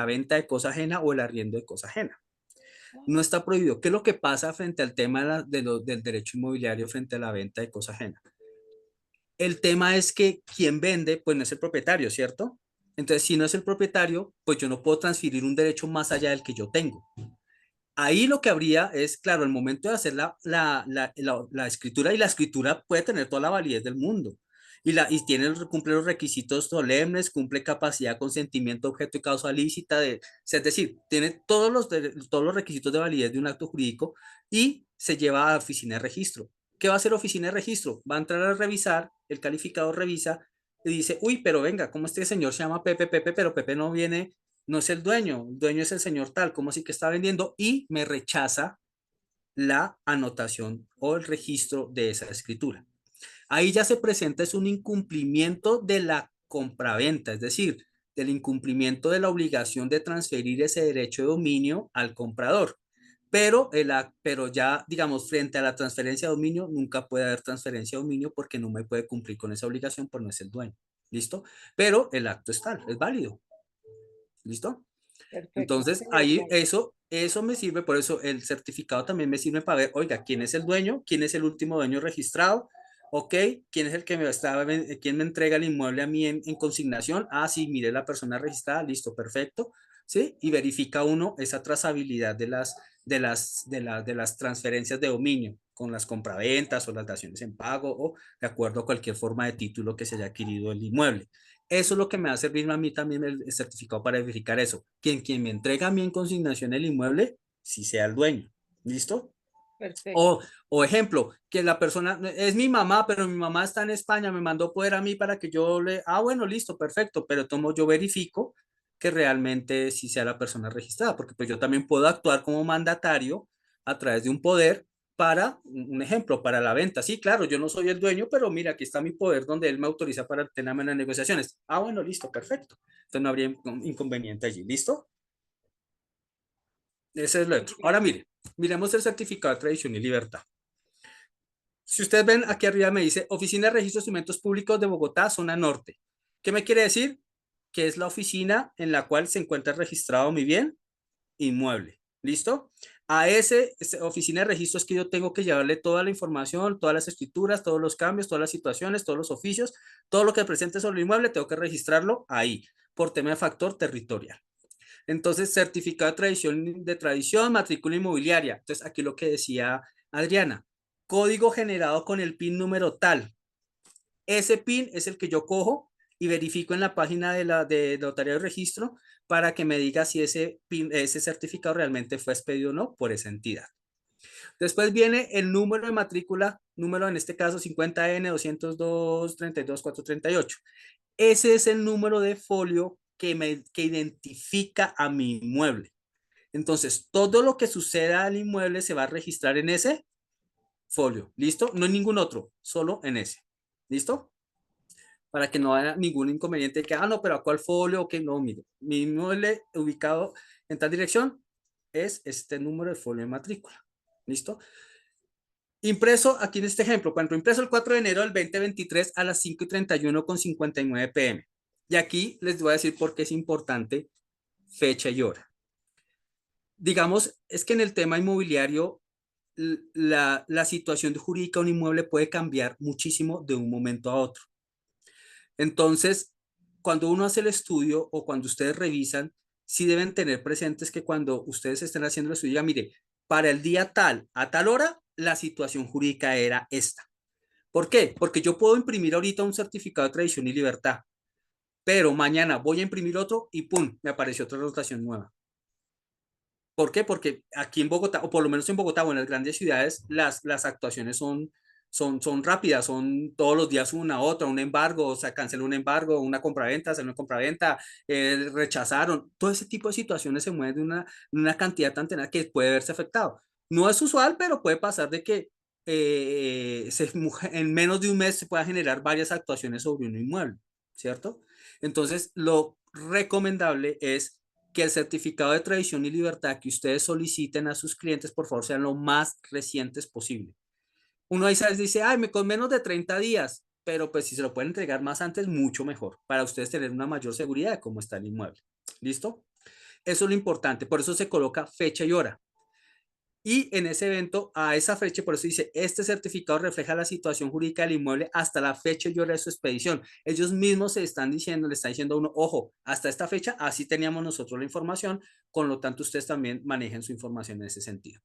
venta de cosa ajena o el arriendo de cosa ajena. No está prohibido. ¿Qué es lo que pasa frente al tema del derecho inmobiliario frente a la venta de cosa ajena? El tema es que quien vende, pues no es el propietario, ¿cierto? Entonces, si no es el propietario, pues yo no puedo transferir un derecho más allá del que yo tengo. Ahí lo que habría es, claro, el momento de hacer la escritura, y la escritura puede tener toda la validez del mundo. Y cumple los requisitos solemnes, cumple capacidad, consentimiento, objeto y causa lícita, es decir, tiene todos los requisitos de validez de un acto jurídico y se lleva a la oficina de registro. ¿Qué va a hacer oficina de registro? Va a entrar a revisar, el calificador revisa y dice, uy, pero venga, ¿cómo este señor se llama Pepe, pero Pepe no viene, no es el dueño es el señor tal, como así que está vendiendo, y me rechaza la anotación o el registro de esa escritura. Ahí ya se presenta es un incumplimiento de la compraventa, es decir, del incumplimiento de la obligación de transferir ese derecho de dominio al comprador. Pero ya, digamos, frente a la transferencia de dominio, nunca puede haber transferencia de dominio porque no me puede cumplir con esa obligación por no es el dueño. ¿Listo? Pero el acto es tal, es válido. ¿Listo? Perfecto, sí, Entonces, señor ahí Juan. eso me sirve, por eso el certificado también me sirve para ver, oiga, quién es el dueño, quién es el último dueño registrado, ok, quién es el que quién me entrega el inmueble a mí en consignación, ah, sí, mire la persona registrada, listo, perfecto, ¿sí? Y verifica uno esa trazabilidad de las transferencias de dominio con las compraventas o las daciones en pago o de acuerdo a cualquier forma de título que se haya adquirido el inmueble. Eso es lo que me va a servir a mí también el certificado para verificar eso. Quien me entrega a mí en consignación el inmueble, si sea el dueño. ¿Listo? Perfecto. O ejemplo, que la persona es mi mamá, pero mi mamá está en España, me mandó poder a mí para que yo bueno, listo, perfecto, pero tomo, yo verifico que realmente sí sea la persona registrada, porque pues yo también puedo actuar como mandatario a través de un poder para, un ejemplo, para la venta. Sí, claro, yo no soy el dueño, pero mira, aquí está mi poder donde él me autoriza para tenerme en las negociaciones. Ah, bueno, listo, perfecto. Entonces no habría inconveniente allí, ¿listo? Ese es lo otro. Ahora mire, miremos el certificado de tradición y libertad. Si ustedes ven aquí arriba me dice Oficina de Registro de Instrumentos Públicos de Bogotá, zona norte. ¿Qué me quiere decir? Que es la oficina en la cual se encuentra registrado mi bien inmueble. ¿Listo? A esa oficina de registro es que yo tengo que llevarle toda la información, todas las escrituras, todos los cambios, todas las situaciones, todos los oficios, todo lo que presente sobre el inmueble, tengo que registrarlo ahí por tema de factor territorial. Entonces, certificado de tradición, matrícula inmobiliaria. Entonces, aquí lo que decía Adriana, código generado con el PIN número tal. Ese PIN es el que yo cojo y verifico en la página de notario de registro para que me diga si ese PIN, ese certificado realmente fue expedido o no por esa entidad. Después viene el número de matrícula, número en este caso 50N 202 32 438. Ese es el número de folio que identifica a mi inmueble. Entonces, todo lo que suceda al inmueble se va a registrar en ese folio. ¿Listo? No en ningún otro, solo en ese. ¿Listo? Para que no haya ningún inconveniente que, no, pero ¿a cuál folio? Ok, no, mire, mi inmueble ubicado en tal dirección es este número de folio de matrícula. ¿Listo? Impreso aquí en este ejemplo, cuando impreso el 4 de enero del 2023 a las 5:31 con 59 pm. Y aquí les voy a decir por qué es importante fecha y hora. Digamos, es que en el tema inmobiliario la situación jurídica de un inmueble puede cambiar muchísimo de un momento a otro. Entonces, cuando uno hace el estudio o cuando ustedes revisan, sí deben tener presentes que cuando ustedes estén haciendo el estudio, mire, para el día tal, a tal hora, la situación jurídica era esta. ¿Por qué? Porque yo puedo imprimir ahorita un certificado de tradición y libertad, pero mañana voy a imprimir otro y ¡pum! Me apareció otra rotación nueva. ¿Por qué? Porque aquí en Bogotá, o por lo menos en Bogotá o en las grandes ciudades, las actuaciones son rápidas, son todos los días una otra, un embargo, o sea, canceló un embargo, una compraventa, hacer una compraventa, rechazaron. Todo ese tipo de situaciones se mueven de una cantidad tan tenaz que puede verse afectado. No es usual, pero puede pasar de que en menos de un mes se pueda generar varias actuaciones sobre un inmueble, ¿cierto? Entonces, lo recomendable es que el certificado de tradición y libertad que ustedes soliciten a sus clientes, por favor, sean lo más recientes posible. Uno ahí dice, ay, con menos de 30 días, pero pues si se lo pueden entregar más antes, mucho mejor, para ustedes tener una mayor seguridad de cómo está el inmueble. ¿Listo? Eso es lo importante, por eso se coloca fecha y hora. Y en ese evento, a esa fecha, por eso dice, este certificado refleja la situación jurídica del inmueble hasta la fecha y hora de su expedición. Ellos mismos se están diciendo, le están diciendo a uno, ojo, hasta esta fecha, así teníamos nosotros la información, con lo tanto ustedes también manejen su información en ese sentido.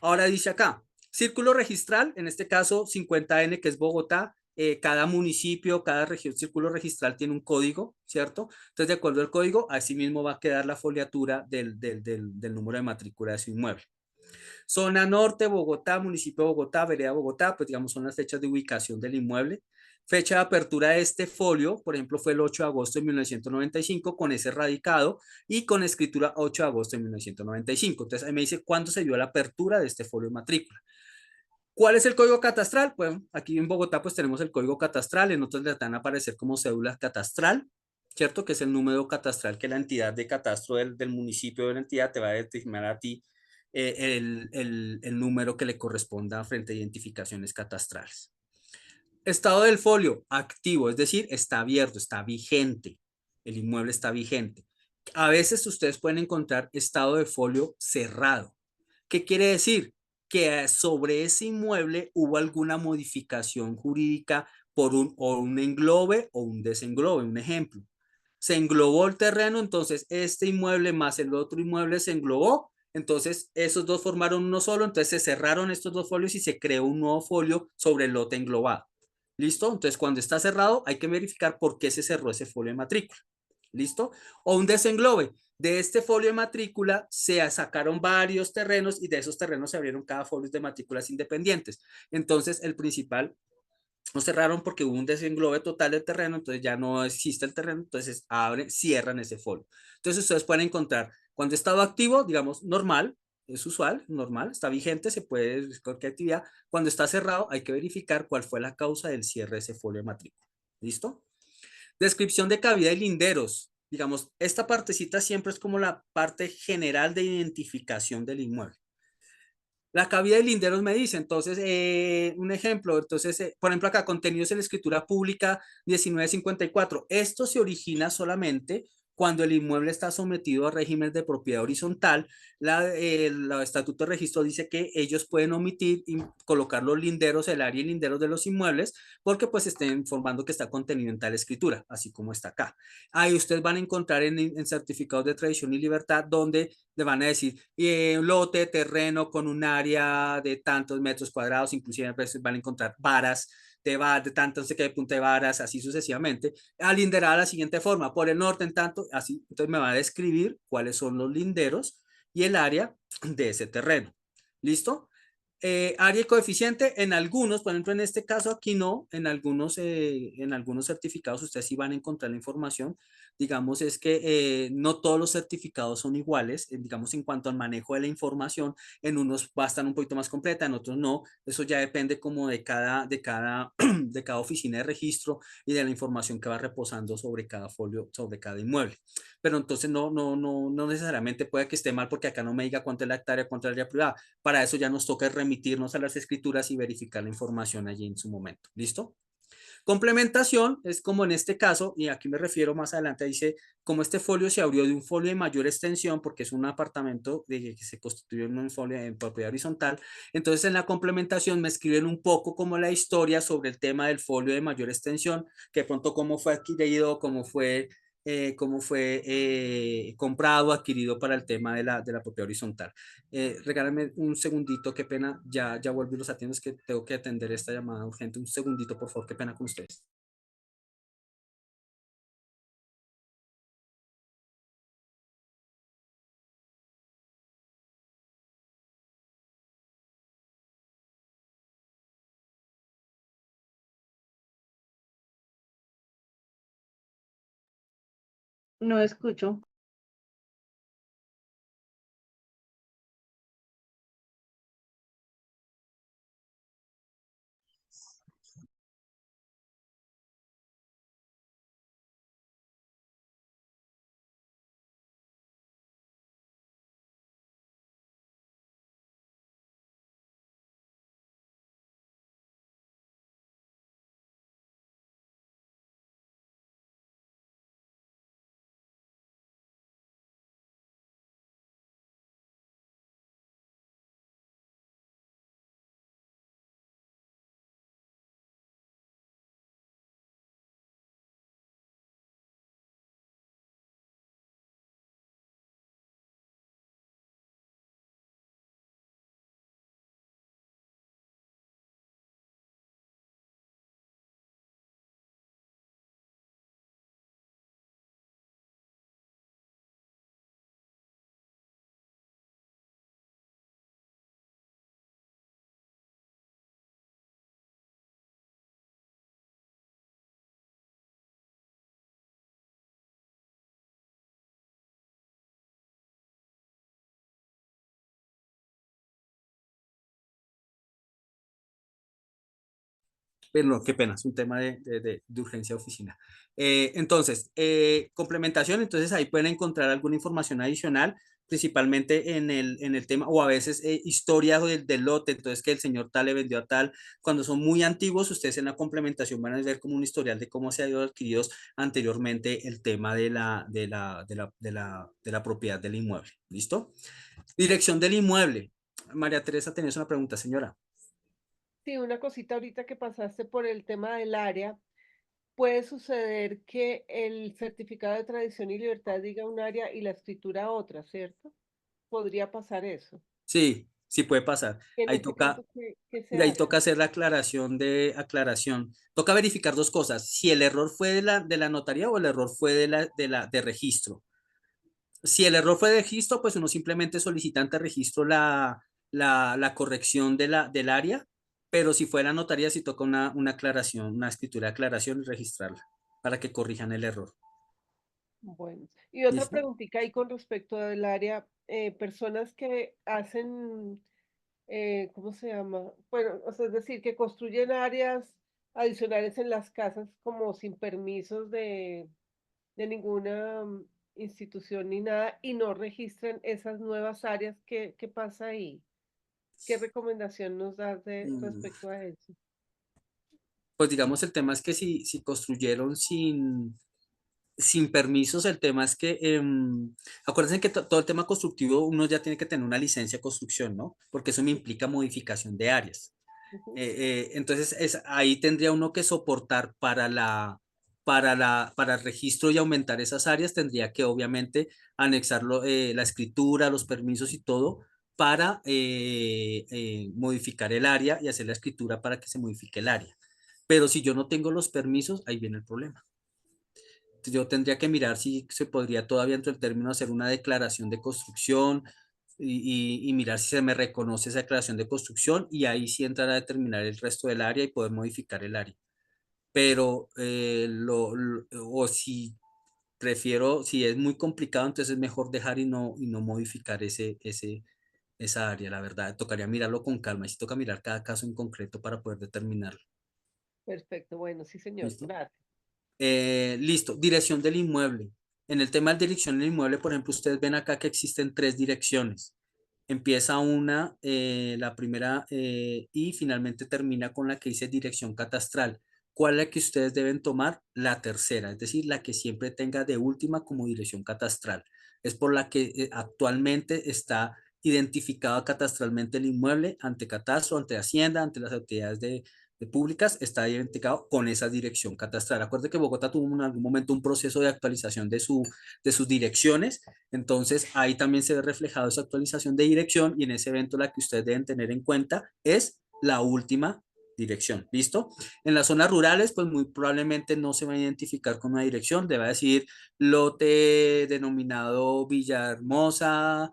Ahora dice acá, círculo registral, en este caso 50N, que es Bogotá, cada municipio, cada región, círculo registral tiene un código, ¿cierto? Entonces, de acuerdo al código, así mismo va a quedar la foliatura del número de matrícula de su inmueble. Zona Norte, Bogotá, municipio de Bogotá, vereda Bogotá, pues digamos son las fechas de ubicación del inmueble. Fecha de apertura de este folio, por ejemplo, fue el 8 de agosto de 1995 con ese radicado y con escritura 8 de agosto de 1995. Entonces ahí me dice cuándo se dio la apertura de este folio de matrícula. ¿Cuál es el código catastral? Pues aquí en Bogotá pues tenemos el código catastral, en otros le van a aparecer como cédula catastral, ¿cierto? Que es el número catastral que la entidad de catastro del municipio de la entidad te va a determinar a ti el número que le corresponda frente a identificaciones catastrales. Estado del folio, activo, es decir, está abierto, está vigente, el inmueble está vigente. A veces ustedes pueden encontrar estado de folio cerrado. ¿Qué quiere decir? Que sobre ese inmueble hubo alguna modificación jurídica por un englobe o un desenglobe. Un ejemplo, se englobó el terreno, entonces este inmueble más el otro inmueble se englobó, entonces esos dos formaron uno solo, entonces se cerraron estos dos folios y se creó un nuevo folio sobre el lote englobado. ¿Listo? Entonces cuando está cerrado hay que verificar por qué se cerró ese folio de matrícula. ¿Listo? O un desenglobe. De este folio de matrícula se sacaron varios terrenos y de esos terrenos se abrieron cada folio de matrículas independientes. Entonces el principal lo cerraron porque hubo un desenglobe total del terreno, entonces ya no existe el terreno, entonces abren, cierran ese folio. Entonces ustedes pueden encontrar cuando estado activo, digamos normal, es usual, normal, está vigente, se puede cualquier actividad. Cuando está cerrado, hay que verificar cuál fue la causa del cierre de ese folio de matrícula. ¿Listo? Descripción de cabida y linderos. Digamos, esta partecita siempre es como la parte general de identificación del inmueble. La cabida de linderos me dice, entonces, un ejemplo, entonces, por ejemplo, acá contenidos en la escritura pública 1954. Esto se origina solamente cuando el inmueble está sometido a régimen de propiedad horizontal. El estatuto de registro dice que ellos pueden omitir y colocar los linderos, el área y linderos de los inmuebles, porque pues estén informando que está contenido en tal escritura, así como está acá. Ahí ustedes van a encontrar en certificados de tradición y libertad donde le van a decir un lote de terreno con un área de tantos metros cuadrados, inclusive a veces van a encontrar varas de tanto, no sé qué, de punta de varas, así sucesivamente, alinderada de la siguiente forma, por el norte en tanto, así, entonces me va a describir cuáles son los linderos y el área de ese terreno. ¿Listo? Área y coeficiente en algunos, por ejemplo, en este caso aquí no, en algunos certificados ustedes sí van a encontrar la información. Digamos, es que no todos los certificados son iguales, digamos, en cuanto al manejo de la información, en unos va a estar un poquito más completa, en otros no. Eso ya depende como de cada oficina de registro y de la información que va reposando sobre cada folio, sobre cada inmueble. Pero entonces no necesariamente puede que esté mal porque acá no me diga cuánto es la hectárea, cuánto es la área privada. Para eso ya nos toca remitirnos a las escrituras y verificar la información allí en su momento. ¿Listo? Complementación es como en este caso, y aquí me refiero más adelante, dice, como este folio se abrió de un folio de mayor extensión, porque es un apartamento que se constituyó en un folio en propiedad horizontal, entonces en la complementación me escriben un poco como la historia sobre el tema del folio de mayor extensión, que de pronto cómo fue adquirido, cómo fue comprado, adquirido para el tema de la propiedad horizontal. Regálame un segundito, qué pena, ya vuelvo y los atiendo, es que tengo que atender esta llamada urgente. Un segundito, por favor, qué pena con ustedes. No escucho. Pero no, qué pena, es un tema de urgencia de oficina. Entonces, complementación, entonces ahí pueden encontrar alguna información adicional, principalmente en el tema, o a veces historia del lote, entonces que el señor tal le vendió a tal. Cuando son muy antiguos, ustedes en la complementación van a ver como un historial de cómo se ha ido adquiridos anteriormente el tema de la propiedad del inmueble. ¿Listo? Dirección del inmueble. María Teresa, tenés una pregunta, señora. Sí, una cosita ahorita que pasaste por el tema del área. Puede suceder que el certificado de tradición y libertad diga un área y la escritura otra, ¿cierto? Podría pasar eso. Sí, sí puede pasar. En Ahí ese toca, caso, ¿qué se y ahí hace? toca hacer la aclaración de aclaración. Toca verificar dos cosas, si el error fue de la notaría o el error fue de registro. Si el error fue de registro, pues uno simplemente solicita ante registro la corrección del área, pero si fue la notaría, sí toca una aclaración, una escritura de aclaración y registrarla para que corrijan el error. Bueno, y otra ¿Listo? preguntita ahí con respecto del área, personas que hacen, ¿cómo se llama? Bueno, o sea, es decir, que construyen áreas adicionales en las casas como sin permisos de ninguna institución ni nada y no registran esas nuevas áreas. ¿Qué pasa ahí? ¿Qué recomendación nos das Mm, respecto a eso? Pues digamos, el tema es que si construyeron sin permisos, el tema es que, acuérdense que todo el tema constructivo uno ya tiene que tener una licencia de construcción, ¿no? Porque eso me implica modificación de áreas. Ujú. Entonces, ahí tendría uno que soportar para el registro y aumentar esas áreas, tendría que obviamente anexarlo, la escritura, los permisos y todo para modificar el área y hacer la escritura para que se modifique el área. Pero si yo no tengo los permisos, ahí viene el problema. Yo tendría que mirar si se podría todavía dentro del término hacer una declaración de construcción y mirar si se me reconoce esa declaración de construcción y ahí sí entrar a determinar el resto del área y poder modificar el área. Pero, o si prefiero, si es muy complicado, entonces es mejor dejar y no modificar esa área, la verdad. Tocaría mirarlo con calma y si toca mirar cada caso en concreto para poder determinarlo. Perfecto, bueno, sí, señor, ¿Listo? gracias. Listo, dirección del inmueble. En el tema de dirección del inmueble, por ejemplo, ustedes ven acá que existen tres direcciones. Empieza una, la primera, y finalmente termina con la que dice dirección catastral. ¿Cuál es la que ustedes deben tomar? La tercera, es decir, la que siempre tenga de última como dirección catastral. Es por la que actualmente está identificado catastralmente el inmueble ante catastro, ante Hacienda, ante las autoridades de públicas, está identificado con esa dirección catastral. Acuérdense que Bogotá tuvo en algún momento un proceso de actualización de sus direcciones, entonces ahí también se ve reflejado esa actualización de dirección y en ese evento la que ustedes deben tener en cuenta es la última dirección. ¿Listo? En las zonas rurales, pues muy probablemente no se va a identificar con una dirección, debe decir lote denominado Villahermosa,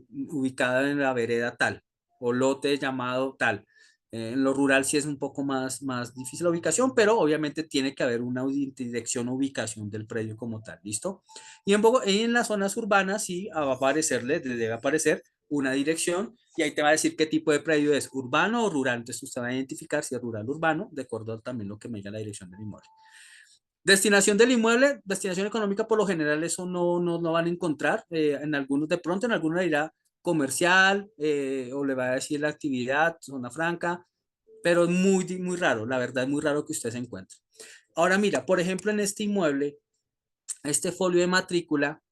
ubicada en la vereda tal, o lote llamado tal. En lo rural sí es un poco más difícil la ubicación, pero obviamente tiene que haber una dirección o ubicación del predio como tal, ¿listo? Y en las zonas urbanas sí va a aparecerle, debe aparecer una dirección y ahí te va a decir qué tipo de predio es, urbano o rural. Entonces usted va a identificar si es rural o urbano, de acuerdo a también lo que me diga la dirección del inmueble. Destinación del inmueble, destinación económica, por lo general eso no van a encontrar. En algunos, de pronto en algunos dirá comercial, o le va a decir la actividad, zona franca, pero es muy raro, la verdad es muy raro que usted se encuentre. Ahora mira, por ejemplo, en este inmueble, este folio de matrícula,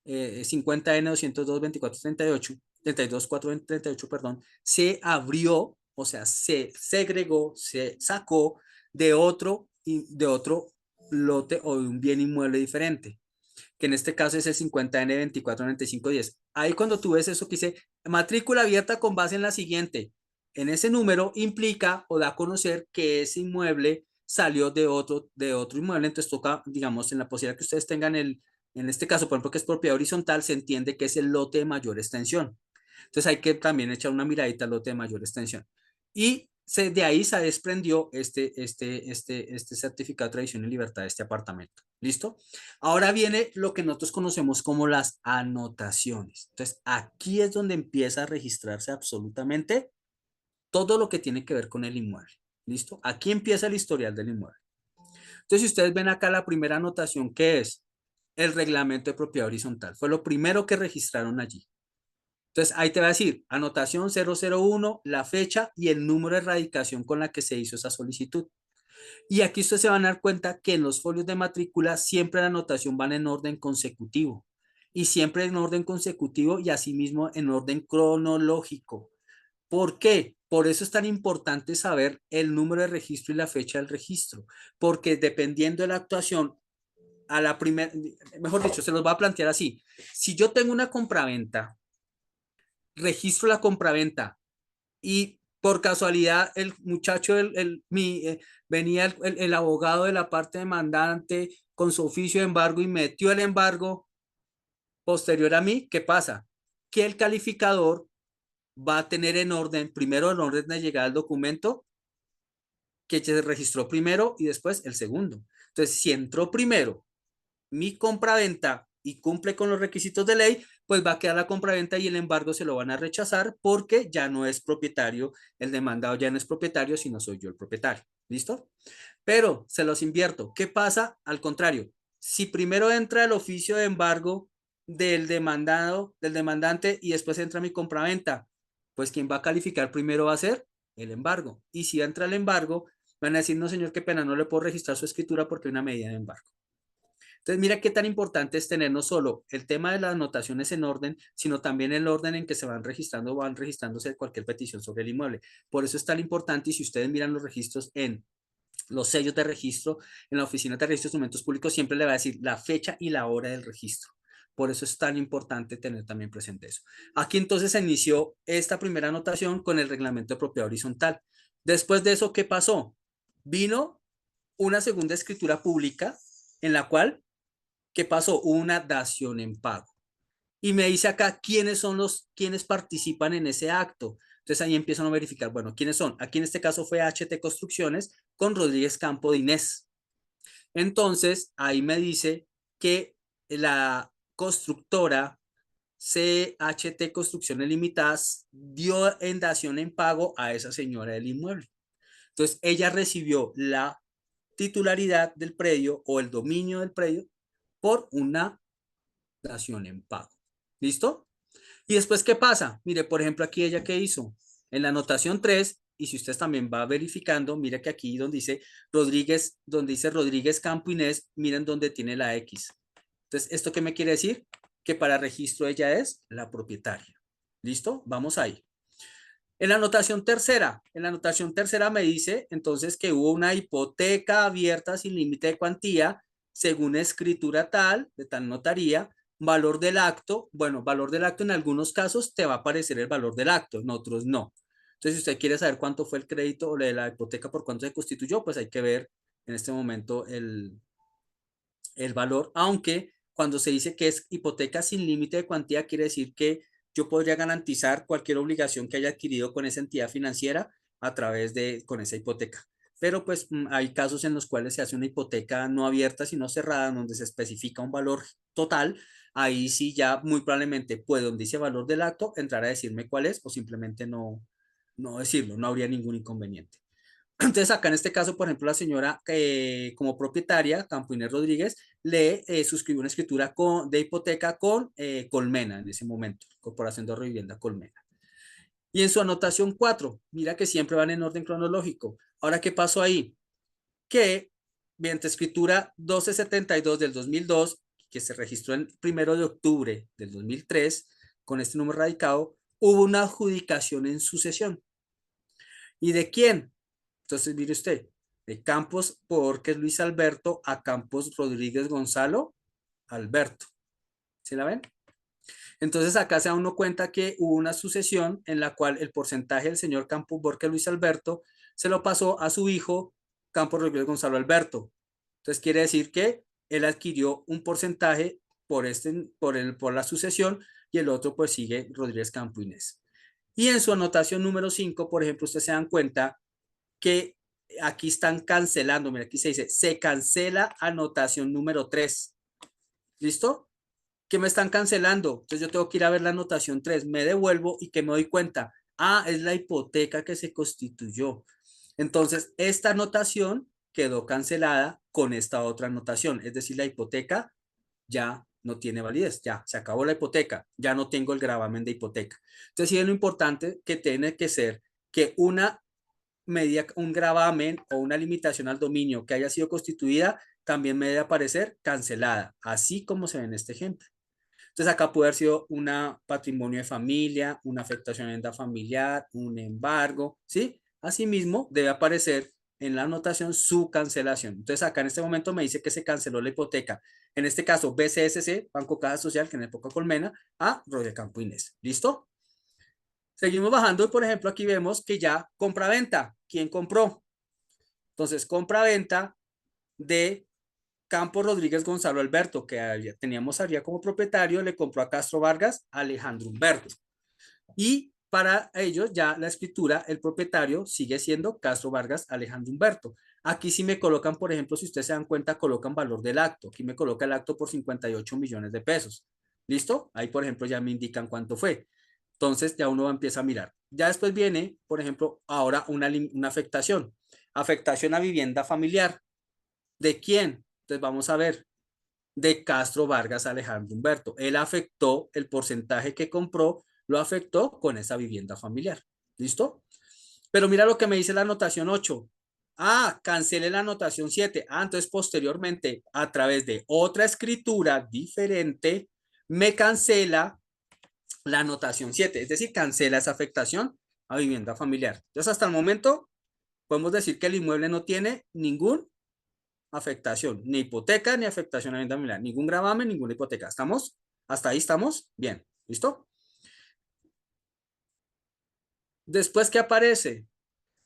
50N202-2438, 32-438, perdón, se abrió, o sea, se segregó, se sacó de otro lote o de un bien inmueble diferente, que en este caso es el 50N249510. Ahí cuando tú ves eso que dice matrícula abierta con base en la siguiente, en ese número implica o da a conocer que ese inmueble salió de otro inmueble, entonces toca, digamos, en la posibilidad que ustedes tengan en este caso, por ejemplo, que es propiedad horizontal, se entiende que es el lote de mayor extensión. Entonces hay que también echar una miradita al lote de mayor extensión. Y de ahí se desprendió este certificado de tradición y libertad de este apartamento. ¿Listo? Ahora viene lo que nosotros conocemos como las anotaciones. Entonces aquí es donde empieza a registrarse absolutamente todo lo que tiene que ver con el inmueble. ¿Listo? Aquí empieza el historial del inmueble. Entonces, si ustedes ven acá la primera anotación, ¿qué es? El reglamento de propiedad horizontal. Fue lo primero que registraron allí. Entonces, ahí te va a decir anotación 001, la fecha y el número de radicación con la que se hizo esa solicitud. Y aquí ustedes se van a dar cuenta que en los folios de matrícula siempre la anotación van en orden consecutivo. Y siempre en orden consecutivo y asimismo en orden cronológico. ¿Por qué? Por eso es tan importante saber el número de registro y la fecha del registro. Porque dependiendo de la actuación, a la primera, mejor dicho, se los va a plantear así. Si yo tengo una compraventa, registro la compraventa y por casualidad el muchacho, venía el abogado de la parte demandante con su oficio de embargo y metió el embargo posterior a mí, ¿qué pasa? Que el calificador va a tener en orden, primero el orden de llegada al documento que se registró primero y después el segundo. Entonces, si entró primero mi compraventa y cumple con los requisitos de ley, pues va a quedar la compraventa y el embargo se lo van a rechazar porque ya no es propietario, el demandado ya no es propietario, sino soy yo el propietario. ¿Listo? Pero se los invierto. ¿Qué pasa? Al contrario, si primero entra el oficio de embargo del demandado, del demandante y después entra mi compraventa, pues quien va a calificar primero va a ser el embargo. Y si entra el embargo, van a decir, no señor, qué pena, no le puedo registrar su escritura porque hay una medida de embargo. Entonces, mira qué tan importante es tener no solo el tema de las anotaciones en orden, sino también el orden en que se van registrando o van registrándose cualquier petición sobre el inmueble. Por eso es tan importante y si ustedes miran los registros en los sellos de registro, en la oficina de registro de documentos públicos siempre le va a decir la fecha y la hora del registro. Por eso es tan importante tener también presente eso. Aquí entonces se inició esta primera anotación con el reglamento de propiedad horizontal. Después de eso, ¿qué pasó? Vino una segunda escritura pública en la cual ¿qué pasó? Una dación en pago. Y me dice acá quiénes son quienes participan en ese acto. Entonces ahí empiezan a verificar, bueno, ¿quiénes son? Aquí en este caso fue HT Construcciones con Rodríguez Campo de Inés. Entonces ahí me dice que la constructora CHT Construcciones Limitadas dio en dación en pago a esa señora del inmueble. Entonces ella recibió la titularidad del predio o el dominio del predio por una dación en pago. ¿Listo? Y después, ¿qué pasa? Mire, por ejemplo, aquí ella qué hizo. En la anotación 3, y si ustedes también va verificando, mira que aquí donde dice Rodríguez Campo Inés, miren donde tiene la X. Entonces, ¿esto qué me quiere decir? Que para registro ella es la propietaria. ¿Listo? Vamos ahí. En la anotación tercera me dice entonces que hubo una hipoteca abierta sin límite de cuantía, según escritura tal, de tal notaría, valor del acto. Bueno, valor del acto en algunos casos te va a aparecer el valor del acto, en otros no. Entonces, si usted quiere saber cuánto fue el crédito o la hipoteca, por cuánto se constituyó, pues hay que ver en este momento el valor, aunque cuando se dice que es hipoteca sin límite de cuantía, quiere decir que yo podría garantizar cualquier obligación que haya adquirido con esa entidad financiera a través con esa hipoteca. Pero pues hay casos en los cuales se hace una hipoteca no abierta, sino cerrada, donde se especifica un valor total. Ahí sí ya muy probablemente puede, donde dice valor del acto, entrar a decirme cuál es o simplemente no decirlo, no habría ningún inconveniente. Entonces, acá en este caso, por ejemplo, la señora como propietaria, Campo Inés Rodríguez, le suscribió una escritura de hipoteca con Colmena en ese momento, Corporación de Ahorro y Vivienda Colmena. Y en su anotación 4, mira que siempre van en orden cronológico. Ahora, ¿qué pasó ahí? Que mediante escritura 1272 del 2002, que se registró el 1 de octubre del 2003, con este número radicado, hubo una adjudicación en sucesión. ¿Y de quién? Entonces, mire usted, de Campos Borges Luis Alberto a Campos Rodríguez Gonzalo Alberto. ¿Sí la ven? Entonces, acá se da uno cuenta que hubo una sucesión en la cual el porcentaje del señor Campos Borges Luis Alberto se lo pasó a su hijo Campos Rodríguez Gonzalo Alberto. Entonces, quiere decir que él adquirió un porcentaje por la sucesión y el otro pues sigue Rodríguez Campo Inés. Y en su anotación número 5, por ejemplo, ustedes se dan cuenta que aquí están cancelando, mira, aquí se dice, se cancela anotación número 3. ¿Listo? ¿Qué me están cancelando? Entonces yo tengo que ir a ver la anotación 3, me devuelvo y que me doy cuenta, es la hipoteca que se constituyó. Entonces, esta anotación quedó cancelada con esta otra anotación, es decir, la hipoteca ya no tiene validez, ya se acabó la hipoteca, ya no tengo el gravamen de hipoteca. Entonces, sí es lo importante que tiene que ser que una medida, un gravamen o una limitación al dominio que haya sido constituida también me debe aparecer cancelada, así como se ve en este ejemplo. Entonces acá puede haber sido un patrimonio de familia, una afectación en venta familiar, un embargo, ¿sí? Asimismo, debe aparecer en la anotación su cancelación. Entonces acá en este momento me dice que se canceló la hipoteca. En este caso, BCSC, Banco Caja Social, que en época Colmena, a Roger Campo Inés. ¿Listo? Seguimos bajando y, por ejemplo, aquí vemos que ya compra-venta. ¿Quién compró? Entonces, compra-venta de Campo Rodríguez Gonzalo Alberto, que teníamos allá como propietario, le compró a Castro Vargas Alejandro Humberto. Y para ellos ya la escritura, el propietario sigue siendo Castro Vargas Alejandro Humberto. Aquí sí me colocan, por ejemplo, si ustedes se dan cuenta, colocan valor del acto. Aquí me coloca el acto por 58 millones de pesos. ¿Listo? Ahí, por ejemplo, ya me indican cuánto fue. Entonces ya uno empieza a mirar. Ya después viene, por ejemplo, ahora una afectación. Afectación a vivienda familiar. ¿De quién? Entonces vamos a ver. De Castro Vargas Alejandro Humberto. Él afectó el porcentaje que compró, lo afectó con esa vivienda familiar. ¿Listo? Pero mira lo que me dice la anotación 8. Ah, cancele la anotación 7. Ah, entonces posteriormente, a través de otra escritura diferente, me cancela la anotación 7. Es decir, cancela esa afectación a vivienda familiar. Entonces, hasta el momento, podemos decir que el inmueble no tiene ningún afectación, ni hipoteca, ni afectación a vivienda familiar, ningún gravamen, ninguna hipoteca. ¿Estamos? ¿Hasta ahí estamos? Bien, ¿listo? Después, ¿qué aparece?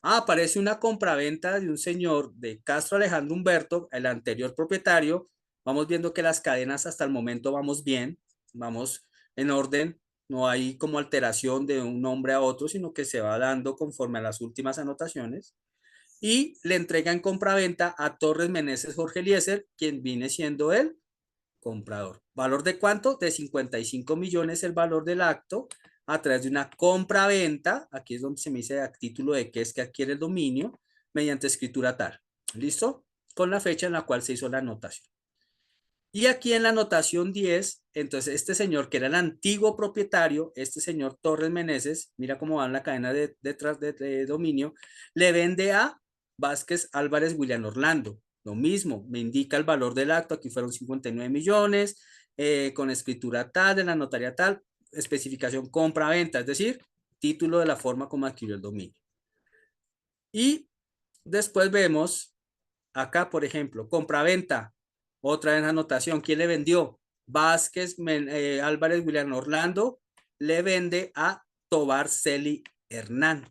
Ah, aparece una compraventa de un señor de Castro Alejandro Humberto, el anterior propietario. Vamos viendo que las cadenas hasta el momento vamos bien, vamos en orden, no hay como alteración de un nombre a otro, sino que se va dando conforme a las últimas anotaciones. Y le entrega en compraventa a Torres Meneses Jorge Eliezer, quien viene siendo el comprador. ¿Valor de cuánto? De 55 millones el valor del acto a través de una compra-venta. Aquí es donde se me dice a título de que es que adquiere el dominio mediante escritura tal. ¿Listo? Con la fecha en la cual se hizo la anotación. Y aquí en la anotación 10, entonces este señor que era el antiguo propietario, este señor Torres Meneses, mira cómo va en la cadena detrás de dominio, le vende a Vázquez Álvarez William Orlando. Lo mismo, me indica el valor del acto, aquí fueron 59 millones, con escritura tal, de la notaria tal, especificación compra-venta, es decir, título de la forma como adquirió el dominio. Y después vemos acá, por ejemplo, compra-venta, otra vez anotación, ¿quién le vendió? Vázquez Álvarez William Orlando le vende a Tobar Celi Hernán,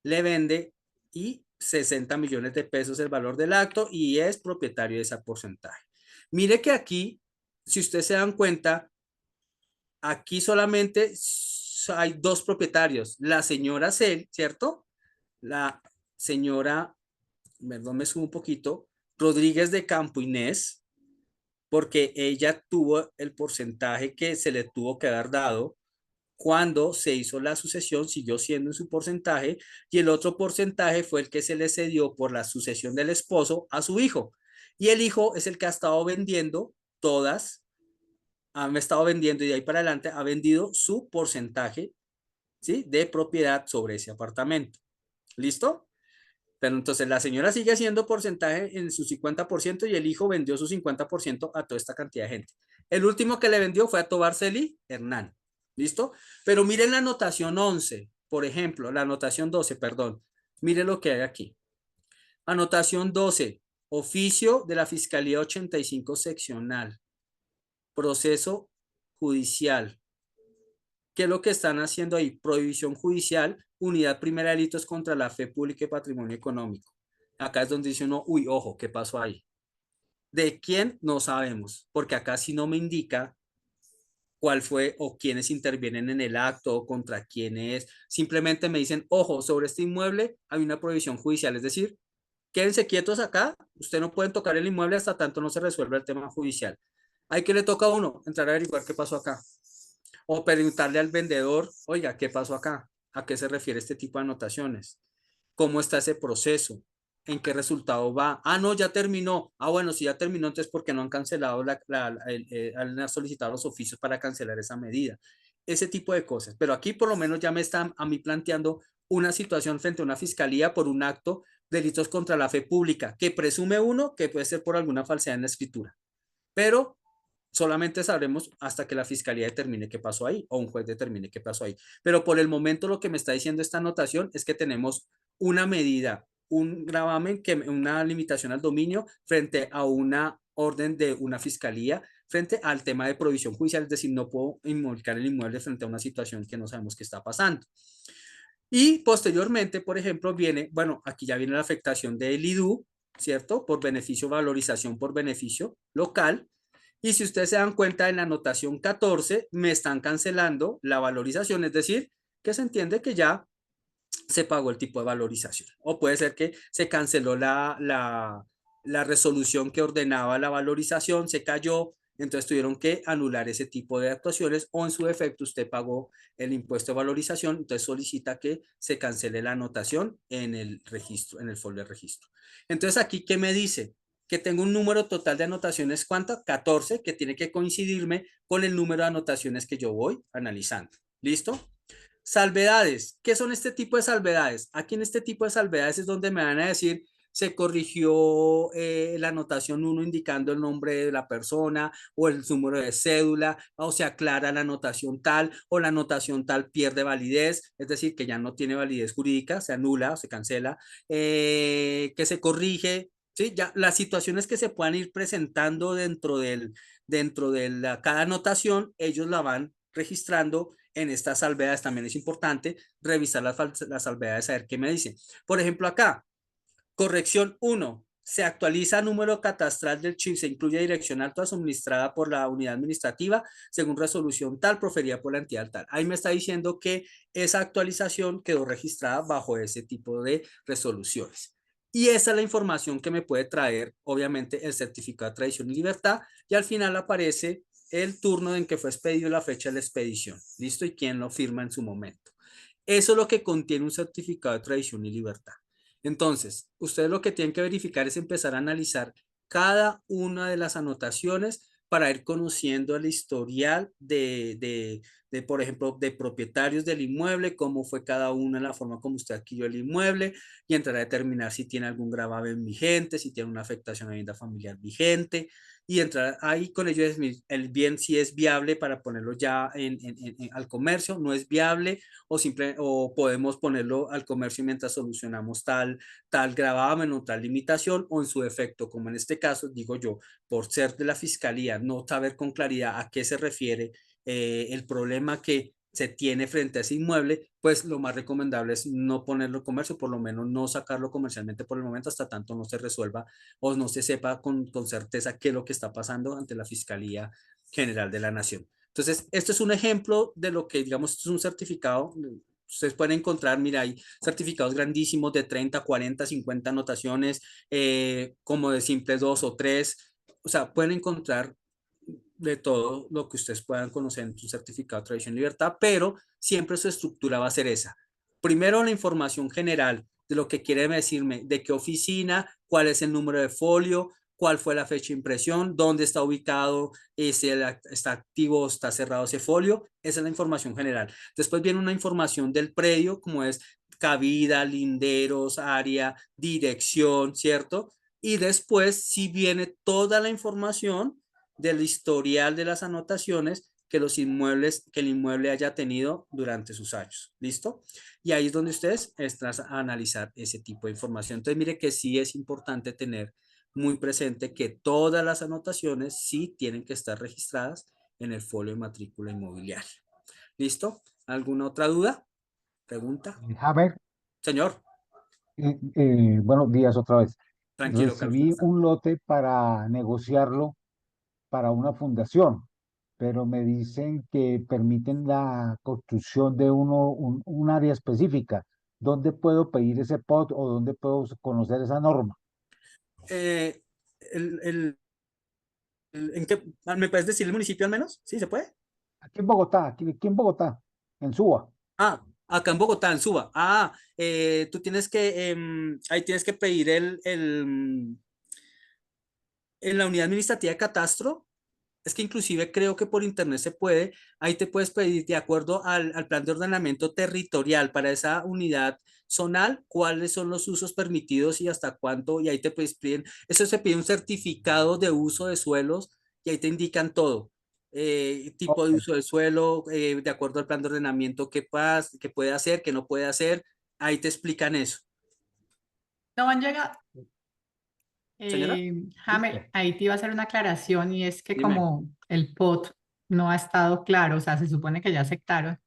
le vende y 60 millones de pesos el valor del acto y es propietario de ese porcentaje. Mire que aquí, si ustedes se dan cuenta, aquí solamente hay dos propietarios, la señora Cel, ¿cierto? La señora, perdón, me subo un poquito, Rodríguez de Campo Inés, porque ella tuvo el porcentaje que se le tuvo que haber dado cuando se hizo la sucesión, siguió siendo en su porcentaje, y el otro porcentaje fue el que se le cedió por la sucesión del esposo a su hijo. Y el hijo es el que ha estado vendiendo todas, ha estado vendiendo y de ahí para adelante ha vendido su porcentaje, ¿sí?, de propiedad sobre ese apartamento. ¿Listo? Pero entonces la señora sigue haciendo porcentaje en su 50% y el hijo vendió su 50% a toda esta cantidad de gente. El último que le vendió fue a Tobar Celi Hernán. ¿Listo? Pero miren la anotación 11, por ejemplo, la anotación 12, perdón. Miren lo que hay aquí. Anotación 12, oficio de la Fiscalía 85 seccional. Proceso judicial. ¿Qué es lo que están haciendo ahí? Prohibición judicial, unidad primera de delitos contra la fe pública y patrimonio económico. Acá es donde dice uno, uy, ojo, ¿qué pasó ahí? ¿De quién? No sabemos, porque acá sí no me indica cuál fue o quiénes intervienen en el acto o contra quién es. Simplemente me dicen, ojo, sobre este inmueble hay una prohibición judicial, es decir, quédense quietos acá, usted no pueden tocar el inmueble hasta tanto no se resuelva el tema judicial. Hay que le toca a uno entrar a averiguar qué pasó acá. O preguntarle al vendedor, oiga, ¿qué pasó acá? ¿A qué se refiere este tipo de anotaciones? cómo está ese proceso, en qué resultado va. Ah, no, ya terminó. Ah, bueno, si ya terminó, entonces ¿por qué no han cancelado han solicitado los oficios para cancelar esa medida? Ese tipo de cosas. Pero aquí por lo menos ya me están a mí planteando una situación frente a una fiscalía por un acto de delitos contra la fe pública, que presume uno que puede ser por alguna falsedad en la escritura. Pero solamente sabremos hasta que la fiscalía determine qué pasó ahí o un juez determine qué pasó ahí. Pero por el momento lo que me está diciendo esta anotación es que tenemos una medida, un gravamen, una limitación al dominio frente a una orden de una fiscalía frente al tema de provisión judicial, es decir, no puedo inmobiliar el inmueble frente a una situación que no sabemos qué está pasando. Y posteriormente, por ejemplo, viene, bueno, aquí ya viene la afectación del IDU, ¿cierto? Por beneficio, valorización por beneficio local. Y si ustedes se dan cuenta, en la anotación 14 me están cancelando la valorización, es decir, que se entiende que ya se pagó el tipo de valorización. O puede ser que se canceló la resolución que ordenaba la valorización, se cayó, entonces tuvieron que anular ese tipo de actuaciones o en su defecto usted pagó el impuesto de valorización, entonces solicita que se cancele la anotación en el registro, en el folio de registro. Entonces aquí, ¿qué me dice? Que tengo un número total de anotaciones, ¿cuánto? 14, que tiene que coincidirme con el número de anotaciones que yo voy analizando. ¿Listo? Salvedades. ¿Qué son este tipo de salvedades? Aquí en este tipo de salvedades es donde me van a decir se corrigió la anotación 1 indicando el nombre de la persona o el número de cédula, o se aclara la anotación tal o la anotación tal pierde validez, es decir, que ya no tiene validez jurídica, se anula o se cancela, que se corrige, ¿sí? Ya las situaciones que se puedan ir presentando dentro de cada anotación, ellos la van registrando en estas salvedades. También es importante revisar las salvedades, a ver qué me dice. Por ejemplo, acá, corrección 1. Se actualiza número catastral del chip, se incluye dirección alta suministrada por la unidad administrativa según resolución tal proferida por la entidad tal. Ahí me está diciendo que esa actualización quedó registrada bajo ese tipo de resoluciones. Y esa es la información que me puede traer, obviamente, el certificado de tradición y libertad. Y al final aparece el turno en que fue expedido, la fecha de la expedición. ¿Listo? Y quién lo firma en su momento. Eso es lo que contiene un certificado de tradición y libertad. Entonces, ustedes lo que tienen que verificar es empezar a analizar cada una de las anotaciones para ir conociendo el historial por ejemplo, de propietarios del inmueble, cómo fue cada una, la forma como usted adquirió el inmueble y entrar a determinar si tiene algún gravamen vigente, si tiene una afectación a vivienda familiar vigente y entrar ahí con ello el bien si es viable para ponerlo ya al comercio, no es viable o podemos ponerlo al comercio mientras solucionamos tal gravamen o tal limitación o en su defecto, como en este caso, digo yo, por ser de la fiscalía, no saber con claridad a qué se refiere el problema que se tiene frente a ese inmueble, pues lo más recomendable es no ponerlo en comercio, por lo menos no sacarlo comercialmente por el momento hasta tanto no se resuelva o no se sepa con certeza qué es lo que está pasando ante la Fiscalía General de la Nación. Entonces, esto es un ejemplo de lo que, digamos, es un certificado. Ustedes pueden encontrar, mira, hay certificados grandísimos de 30, 40, 50 anotaciones, como de simples 2 o 3. O sea, pueden encontrar de todo lo que ustedes puedan conocer en su certificado de tradición y libertad, pero siempre su estructura va a ser esa. Primero, la información general de lo que quiere decirme, de qué oficina, cuál es el número de folio, cuál fue la fecha de impresión, dónde está ubicado, si está activo o está cerrado ese folio. Esa es la información general. Después viene una información del predio, como es cabida, linderos, área, dirección, ¿cierto? Y después sí viene toda la información del historial de las anotaciones que el inmueble haya tenido durante sus años. ¿Listo? Y ahí es donde ustedes están a analizar ese tipo de información. Entonces, mire que sí es importante tener muy presente que todas las anotaciones sí tienen que estar registradas en el folio de matrícula inmobiliaria. ¿Listo? ¿Alguna otra duda? ¿Pregunta? Javier, Señor, buenos días otra vez. tranquilo, Carlos. Recibí un lote para negociarlo para una fundación, pero me dicen que permiten la construcción de un área específica. ¿Dónde puedo pedir ese POT o dónde puedo conocer esa norma? Eh, el, el, ¿En qué? ¿Me puedes decir el municipio al menos? ¿Sí se puede? Aquí en Bogotá, aquí en Bogotá, en Suba. Ah, Acá en Bogotá, en Suba. Tú tienes que, ahí tienes que pedir en la unidad administrativa de catastro. Es que inclusive creo que por internet se puede, ahí te puedes pedir de acuerdo al plan de ordenamiento territorial para esa unidad zonal, cuáles son los usos permitidos y hasta cuánto, y ahí te puedes pedir, eso se pide un certificado de uso de suelos y ahí te indican todo, tipo de Ok. uso de suelo, de acuerdo al plan de ordenamiento, qué puede hacer, qué no puede hacer, ahí te explican eso. No han llegado. Señora, Jaime, ahí te iba a hacer una aclaración y es que dime. como el POT no ha estado claro, o sea, se supone que ya aceptaron,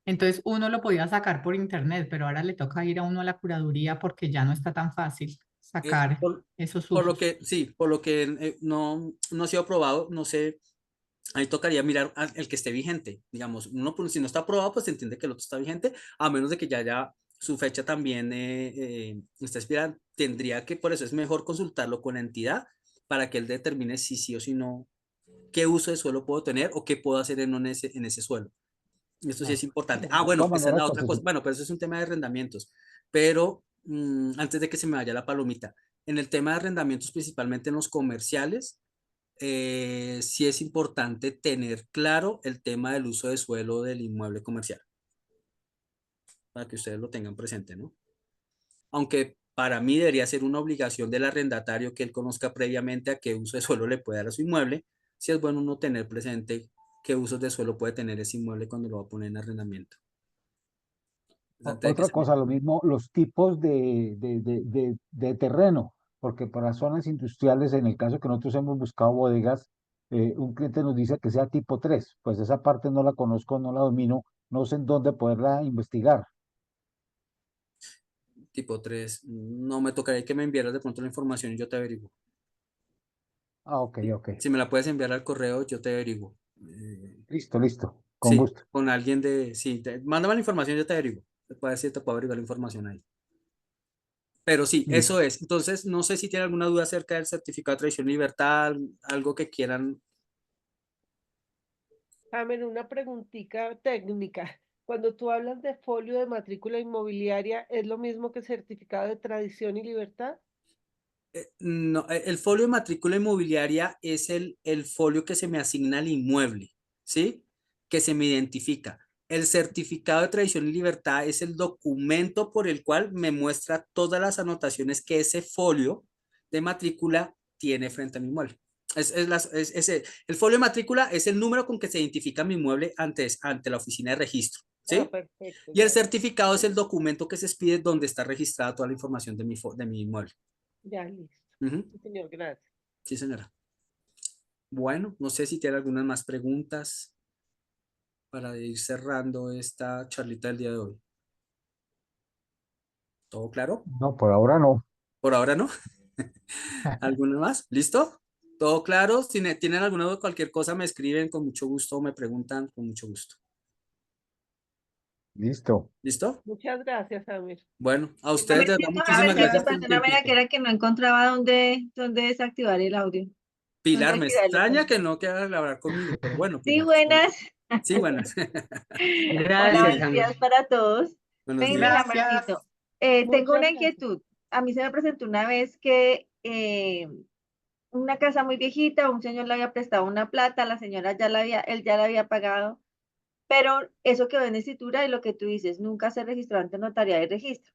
entonces uno lo podía sacar por internet, pero ahora le toca ir a uno a la curaduría porque ya no está tan fácil Eh, sacar por, esos por lo usos. que, sí, por lo que no ha sido aprobado, no sé. Ahí tocaría mirar el que esté vigente. Digamos, uno pues, si no está aprobado, pues se entiende que el otro está vigente, a menos de que ya haya su fecha también está expirada. Tendría que, por eso es mejor consultarlo con la entidad para que él determine si sí o si no, qué uso de suelo puedo tener o qué puedo hacer en ese suelo. Esto sí Ah, es importante. de Bueno, todas esa es maneras, la pues otra cosa. Bueno, pero eso es un tema de arrendamientos. Pero antes de que se me vaya la palomita, en el tema de arrendamientos, principalmente en los comerciales, sí es importante tener claro el tema del uso de suelo del inmueble comercial, para que ustedes lo tengan presente, ¿no? Aunque para mí debería ser una obligación del arrendatario que él conozca previamente a qué uso de suelo le puede dar a su inmueble, si es bueno uno tener presente qué usos de suelo puede tener ese inmueble cuando lo va a poner en arrendamiento. Antes de que Otra se me... cosa, lo mismo, los tipos de terreno, porque para zonas industriales, en el caso que nosotros hemos buscado bodegas, un cliente nos dice que sea tipo 3, pues esa parte no la conozco, no la domino, no sé en dónde poderla investigar. Tipo 3 no me tocaría que me enviaras de pronto la información y yo te averiguo. Ah, ok, ok. Si me la puedes enviar al correo, yo te averiguo. Listo, listo, con Sí, gusto. con alguien de, sí, mándame la información, yo te averiguo. Te puedo decir, te puedo averiguar la información ahí. Pero sí, eso Listo. es. Entonces, no sé si tiene alguna duda acerca del certificado de tradición y libertad, algo que quieran. Jaime, una preguntita técnica. Cuando tú hablas de folio de matrícula inmobiliaria, ¿es lo mismo que certificado de tradición y libertad? No, el folio de matrícula inmobiliaria es el folio que se me asigna al inmueble, ¿sí? Que se me identifica. El certificado de tradición y libertad es el documento por el cual me muestra todas las anotaciones que ese folio de matrícula tiene frente a mi inmueble. El folio de matrícula es el número con que se identifica mi inmueble ante la oficina de registro, Ah, ¿sí? perfecto, Y el ya, ya, certificado es el documento que se expide donde está registrada toda la información de mi inmueble. ya, listo. Ujú. Sí, señor, gracias. Sí, señora. Bueno, no sé si tiene algunas más preguntas para ir cerrando esta charlita del día de hoy. ¿Todo claro? No, por ahora no. Por ahora no. ¿Alguna más? ¿Listo? ¿Todo claro? Si tienen alguna duda, cualquier cosa me escriben con mucho gusto o me preguntan con mucho gusto. Listo. ¿Listo? Muchas gracias, Jaime. Bueno, a A ustedes ver, de verdad a ver, muchísimas si me gracias por pasó el una mera que tiempito. era que no encontraba dónde desactivar el audio. ¿Dónde Pilar, me activarlo, extraña perdón? que no quiera hablar conmigo, pero bueno, Sí, Pilar. buenas. Sí, buenas. Hola, Gracias, buenos Dime, días Jaime. para todos. buenos Venga, días. Jamercito. Gracias. Tengo Muchas una gracias. inquietud. A mí se me presentó una vez que una casa muy viejita, un señor le había prestado una plata, la señora él ya la había pagado, pero eso quedó en escritura y lo que tú dices, nunca se registró ante notaría de registro.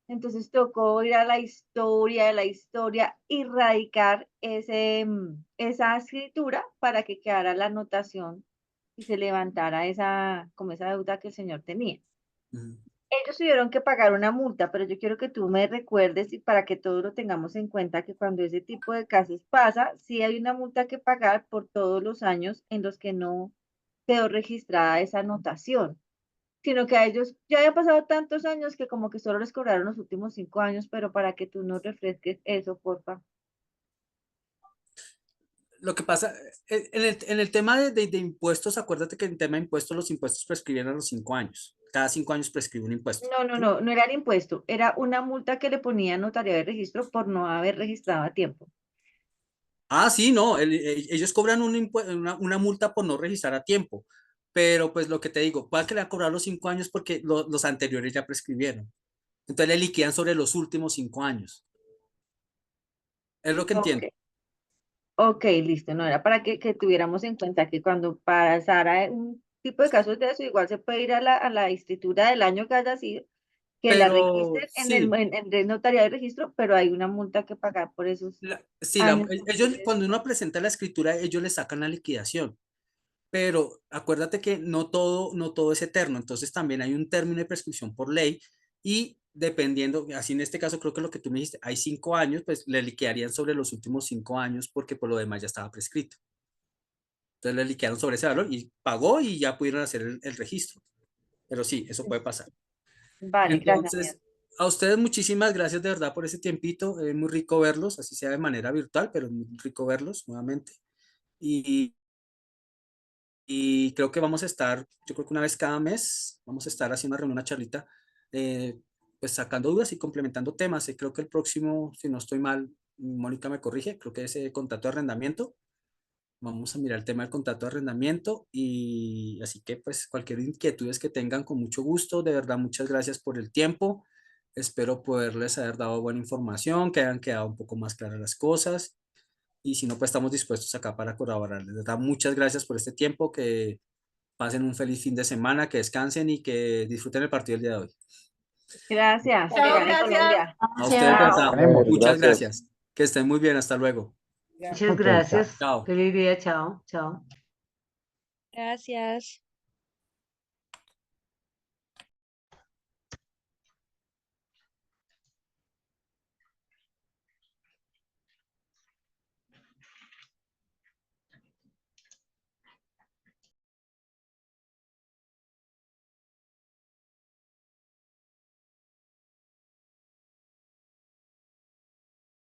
Entonces tocó ir a la historia de la historia y radicar esa escritura para que quedara la anotación y se levantara como esa deuda que el señor tenía. Ujú. Ellos tuvieron que pagar una multa, pero yo quiero que tú me recuerdes y para que todos lo tengamos en cuenta que cuando ese tipo de casos pasa, sí hay una multa que pagar por todos los años en los que no quedó registrada esa anotación, sino que a ellos ya había pasado tantos años que como que solo les cobraron los últimos 5 años, pero para que tú no refresques eso, porfa. Lo que pasa, en el tema de impuestos, acuérdate que en el tema de impuestos, los impuestos prescriben a los 5 años. Cada 5 años prescribe un impuesto. No, no, ¿Sí? no, no era el impuesto, era una multa que le ponía notaría de registro por no haber registrado a tiempo. Sí, no, ellos cobran una multa por no registrar a tiempo, pero pues lo que te digo, puede que le va a cobrar los 5 años porque los anteriores ya prescribieron. Entonces le liquidan sobre los últimos 5 años. Es lo que entiendo. Ok, ok, listo. No era para que tuviéramos en cuenta que cuando pasara un tipo de casos de eso, igual se puede ir a la escritura del año que haya sido, que la Pero registren sí, en el notariado de registro, pero hay una multa que pagar por esos sí, años ellos, anteriores. cuando uno presenta la escritura, ellos le sacan la liquidación. Pero acuérdate que no todo es eterno, entonces también hay un término de prescripción por ley y dependiendo, así en este caso creo que lo que tú me dijiste, hay 5 años, pues le liquidarían sobre los últimos 5 años porque por lo demás ya estaba prescrito. Entonces le liquidaron sobre ese valor y pagó y ya pudieron hacer el registro. Pero sí, eso puede pasar. Vale, gracias, amiga. Entonces, a ustedes muchísimas gracias de verdad por ese tiempito. Es muy rico verlos, así sea de manera virtual, pero es muy rico verlos nuevamente. Y, y creo que vamos a estar, yo creo que una vez cada mes, vamos a estar haciendo una reunión, una charlita, eh, pues sacando dudas y complementando temas. Y creo que el próximo, si no estoy mal, Mónica me corrige, creo que es contrato de arrendamiento. Vamos a mirar el tema del contrato de arrendamiento y así que pues cualquier inquietudes que tengan con mucho gusto, de verdad muchas gracias por el tiempo. Espero poderles haber dado buena información, que hayan quedado un poco más claras las cosas y si no pues estamos dispuestos acá para colaborarles. De verdad muchas gracias por este tiempo, que pasen un feliz fin de semana, que descansen y que disfruten el partido del día de hoy. Gracias, que Chao, gane gracias. Colombia. A ustedes, de verdad, Chao. Tenemos. muchas Gracias. gracias. Que estén muy bien, hasta luego. Ya. Muchas Ok, chao. gracias. Chao. Feliz día. Chao. Chao. Gracias.